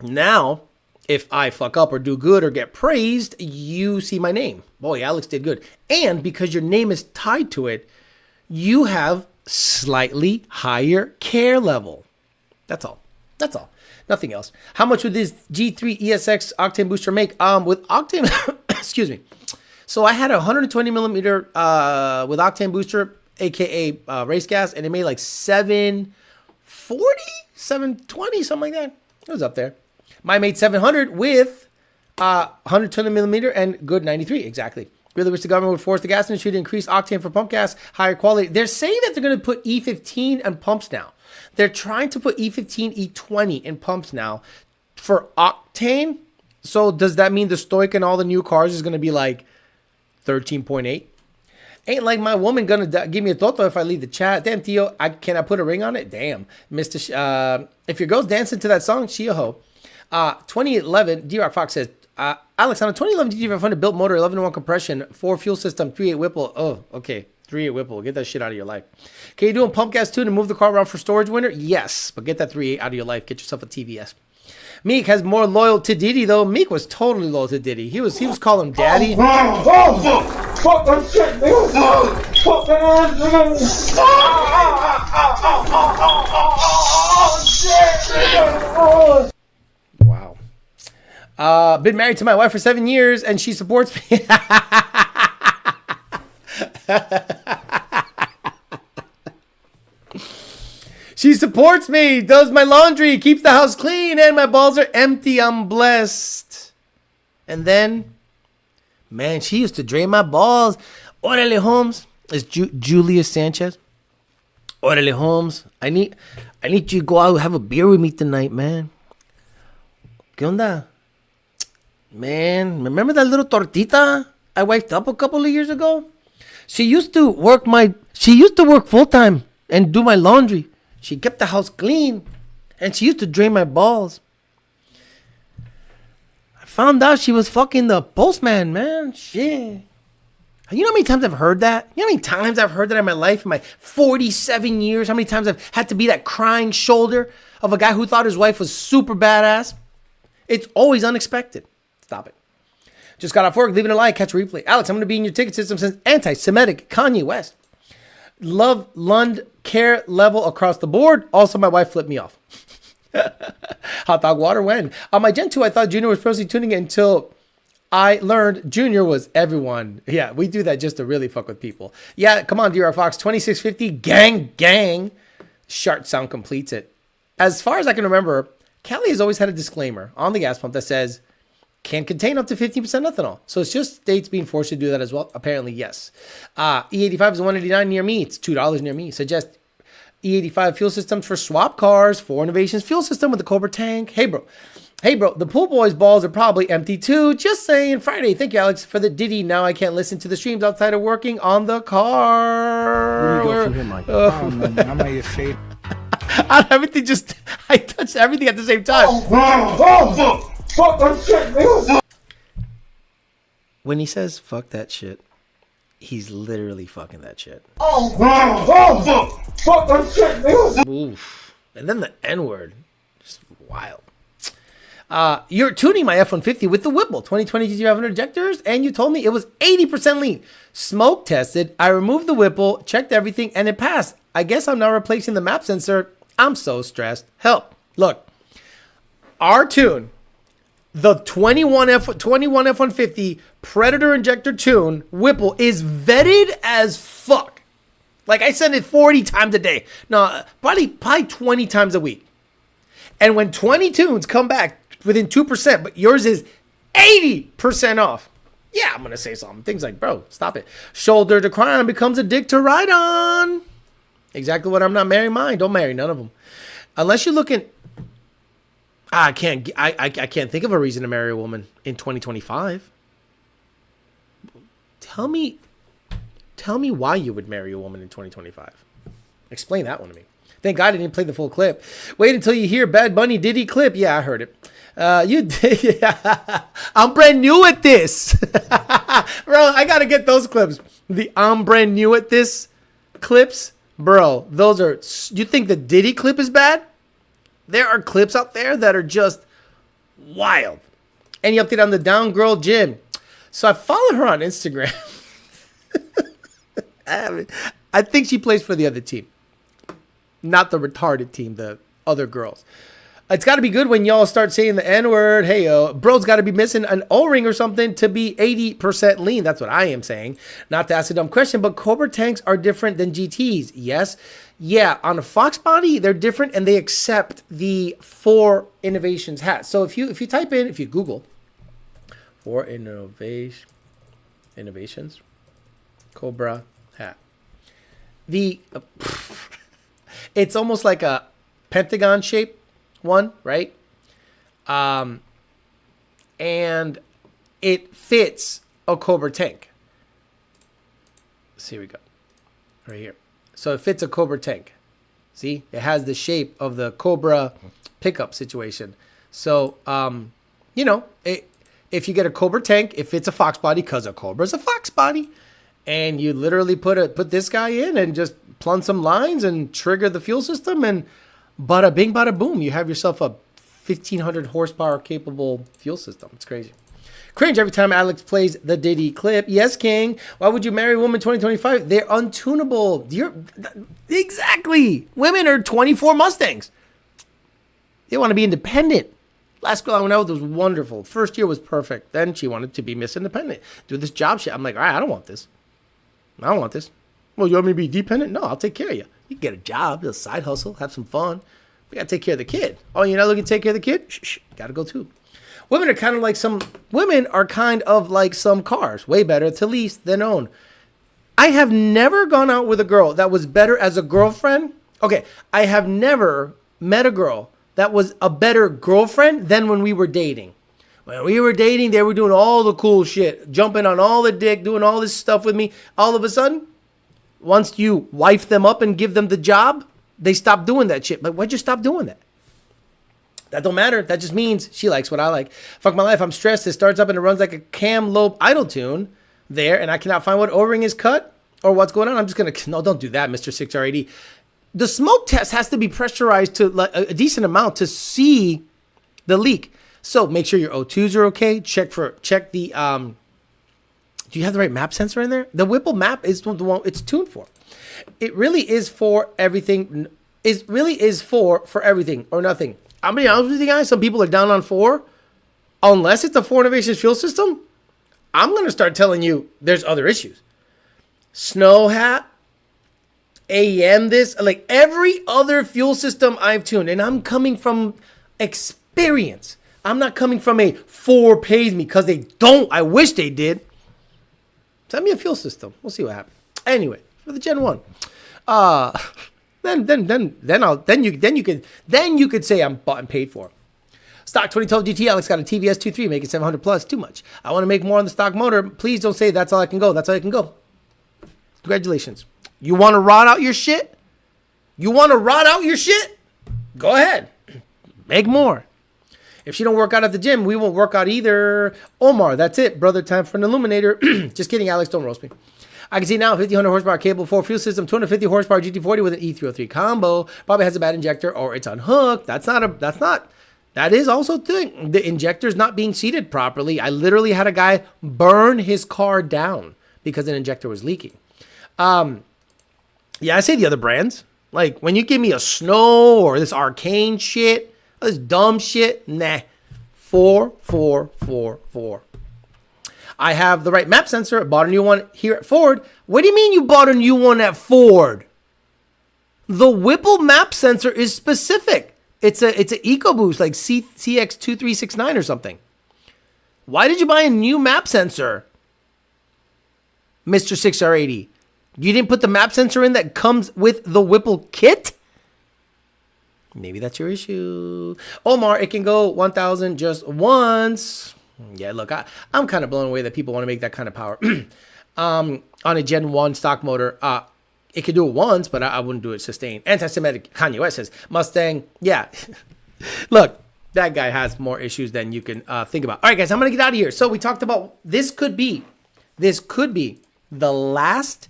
Now, if I fuck up or do good or get praised, you see my name. Boy, Alex did good. And because your name is tied to it, you have slightly higher care level. That's all. Nothing else. How much would this G3 ESX Octane booster make? With Octane, excuse me. So I had a 120 millimeter with Octane booster, aka race gas, and it made like 740, 720, something like that. It was up there. Mine made 700 with 120 millimeter and good 93, exactly. Really wish the government would force the gas industry to increase octane for pump gas, higher quality. They're saying that they're going to put E15 in pumps now. They're trying to put E15, E20 in pumps now for octane. So does that mean the Stoic and all the new cars is going to be like 13.8? Ain't like my woman going to give me a toto if I leave the chat. Damn, Theo, can I put a ring on it? Damn. Mr. If your girl's dancing to that song, she a hoe. 2011, D-Rock Fox says, Alex, on a 2011 GT500 built motor, 11-to-1 compression, 4 fuel system, 3.8 Whipple. Oh, okay. 3.8 Whipple. Get that shit out of your life. Can you do a pump gas tune and move the car around for storage winter? Yes, but get that 3.8 out of your life. Get yourself a TVS. Meek has more loyal to Diddy, though. Meek was totally loyal to Diddy. He was calling him daddy. Fuck that shit, nigga. Fuck that nigga. Wow. Been married to my wife for 7 years, and she supports me. She supports me, does my laundry, keeps the house clean, and my balls are empty. I'm blessed. And then, man, she used to drain my balls. Orale Holmes. It's Julius Sanchez. Orale Holmes. I need you to go out and have a beer with me tonight, man. ¿Qué onda? Man, remember that little tortita I wiped up a couple of years ago? She used to work full time and do my laundry. She kept the house clean, and she used to drain my balls. I found out she was fucking the postman, man. Shit. You know how many times I've heard that? You know how many times I've heard that in my life, in my 47 years? How many times I've had to be that crying shoulder of a guy who thought his wife was super badass? It's always unexpected. Stop it. Just got off work, leaving a like, catch a replay. Alex, I'm going to be in your ticket system since anti-Semitic Kanye West. Love Lund care level across the board. Also, my wife flipped me off. Hot dog water when? On my Gen 2, I thought Junior was personally tuning it until I learned Junior was everyone. Yeah, we do that just to really fuck with people. Yeah, come on, DR Fox. 2650, gang. Shart sound completes it. As far as I can remember, Cali has always had a disclaimer on the gas pump that says, can contain up to 15% ethanol. So it's just states being forced to do that as well. Apparently, yes. E85 is $189 near me. It's $2 near me. Suggest E85 fuel systems for swap cars. 4 Innovations fuel system with the Cobra tank. Hey, bro. The pool boys' balls are probably empty too. Just saying. Friday. Thank you, Alex, for the Diddy. Now I can't listen to the streams outside of working on the car. I'm at your feet. Everything just... I touched everything at the same time. Fuck that shit, nigga. When he says fuck that shit, he's literally fucking that shit. Fuck that shit, nigga. Oof. And then the N-word. Just wild. You're tuning my F-150 with the Whipple 2020 GT500 injectors, and you told me it was 80% lean. Smoke tested. I removed the Whipple, checked everything, and it passed. I guess I'm now replacing the map sensor. I'm so stressed. Help. Look. Our tune... The 21 F-150 Predator injector tune Whipple is vetted as fuck. Like I send it 40 times a day. No, probably 20 times a week. And when 20 tunes come back within 2%, but yours is 80% off. Yeah, I'm going to say something. Things like, bro, stop it. Shoulder to cry on becomes a dick to ride on. Exactly what I'm not marrying mine. Don't marry none of them. Unless you're looking... I can't think of a reason to marry a woman in 2025. Tell me why you would marry a woman in 2025. Explain that one to me. Thank God I didn't play the full clip. Wait until you hear Bad Bunny Diddy clip. Yeah, I heard it. You did. I'm brand new at this. Bro, I got to get those clips. The I'm brand new at this clips. Bro, those are... You think the Diddy clip is bad? There are clips out there that are just wild. Any update on the down girl Jim? So I follow her on Instagram. I think she plays for the other team. Not the retarded team, the other girls. It's got to be good when y'all start saying the N-word. Hey, bro's got to be missing an O-ring or something to be 80% lean. That's what I am saying. Not to ask a dumb question, but Cobra tanks are different than GTs. Yes. Yeah, on a Foxbody, they're different, and they accept the 4 innovations hat. So if you Google 4 innovations, Cobra hat. It's almost like a pentagon shape one, right? And it fits a Cobra tank. So here we go. Right here. So it fits a Cobra tank. See? It has the shape of the Cobra pickup situation. So, if you get a Cobra tank, it fits a Foxbody because a Cobra's a Foxbody. And you literally put this guy in and just plunge some lines and trigger the fuel system, and bada bing, bada boom. You have yourself a 1,500 horsepower capable fuel system. It's crazy. Cringe every time Alex plays the Diddy clip. Yes, King. Why would you marry a woman in 2025? They're untunable. Exactly. Women are 24 Mustangs. They want to be independent. Last girl I went out with was wonderful. First year was perfect. Then she wanted to be Miss Independent. Do this job shit. I'm like, all right, I don't want this. Well, you want me to be dependent? No, I'll take care of you. You can get a job, a side hustle, have some fun. We got to take care of the kid. Oh, you're not looking to take care of the kid? Shh. Got to go too. Women are kind of like some cars. Way better to lease than own. I have never gone out with a girl that was better as a girlfriend. Okay, I have never met a girl that was a better girlfriend than when we were dating. When we were dating, they were doing all the cool shit, jumping on all the dick, doing all this stuff with me. All of a sudden, once you wife them up and give them the job, they stop doing that shit. But why'd you stop doing that? That don't matter. That just means she likes what I like. Fuck my life. I'm stressed. It starts up and it runs like a Cam Loeb idle tune there, and I cannot find what O-ring is cut or what's going on. I'm just going to... No, don't do that, Mr. 6R80. The smoke test has to be pressurized to a decent amount to see the leak. So make sure your O2s are okay. Check the... do you have the right map sensor in there? The Whipple map is the one it's tuned for. It really is for everything. It really is for everything or nothing. I'm being honest with you guys. Some people are down on 4. Unless it's the 4 Innovations fuel system, I'm going to start telling you there's other issues. Snow hat, AEM this, like every other fuel system I've tuned. And I'm coming from experience. I'm not coming from a 4 pays me because they don't. I wish they did. Send me a fuel system. We'll see what happens. Anyway, for the Gen 1. Then you could say I'm bought and paid for. Stock 2012 GT. Alex got a TVS 2.3, making 700 plus. Too much. I want to make more on the stock motor. Please don't say that's all I can go. That's all I can go. Congratulations. You want to rot out your shit? Go ahead. Make more. If she don't work out at the gym, we won't work out either. Omar, that's it. Brother, time for an illuminator. Just kidding, Alex. Don't roast me. I can see now 1,500 horsepower cable 4 fuel system, 250 horsepower GT40 with an E303 combo. Probably has a bad injector or it's unhooked. That is also thing. The injector's not being seated properly. I literally had a guy burn his car down because an injector was leaking. Yeah, I say the other brands. Like when you give me a Snow or this Arcane shit, this dumb shit, nah. 4. I have the right map sensor. I bought a new one here at Ford. What do you mean you bought a new one at Ford? The Whipple map sensor is specific. It's a EcoBoost like CX2369 or something. Why did you buy a new map sensor, Mr. 6R80? You didn't put the map sensor in that comes with the Whipple kit? Maybe that's your issue. Omar, it can go 1,000 just once. Yeah, look, I'm kind of blown away that people want to make that kind of power. On a Gen 1 stock motor, it could do it once, but I wouldn't do it sustained. Anti-Semitic Kanye West says, Mustang, yeah. Look, that guy has more issues than you can think about. All right, guys, I'm going to get out of here. So we talked about this could be the last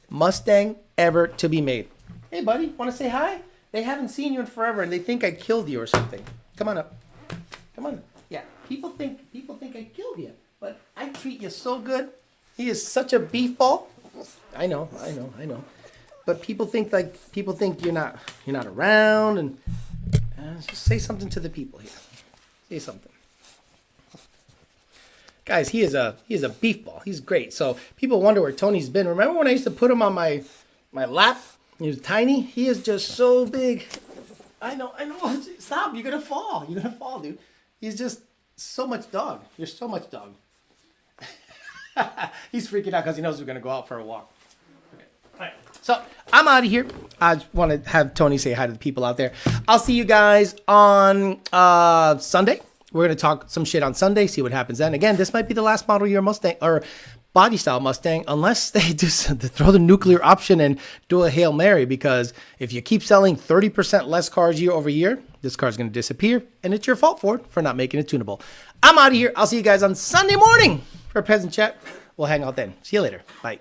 Mustang ever to be made. Hey, buddy, want to say hi? They haven't seen you in forever, and they think I killed you or something. Come on up. Come on. Yeah, people think I killed you, but I treat you so good. He is such a beefball. I know. But people think you're not around, and just say something to the people here. Say something. Guys, he is a beefball. He's great. So people wonder where Tony's been. Remember when I used to put him on my lap? He was tiny. He is just so big. I know. Stop. You're going to fall. You're going to fall, dude. He's just so much dog. You're so much dog. He's freaking out because he knows we're going to go out for a walk. Okay. All right. So I'm out of here. I just want to have Tony say hi to the people out there. I'll see you guys on Sunday. We're going to talk some shit on Sunday, see what happens then. Again, this might be the last model year Mustang or body style Mustang, unless they throw the nuclear option and do a Hail Mary, because if you keep selling 30% less cars year over year, this car's going to disappear, and it's your fault, Ford, for not making it tunable. I'm out of here. I'll see you guys on Sunday morning for a peasant chat. We'll hang out then. See you later. Bye.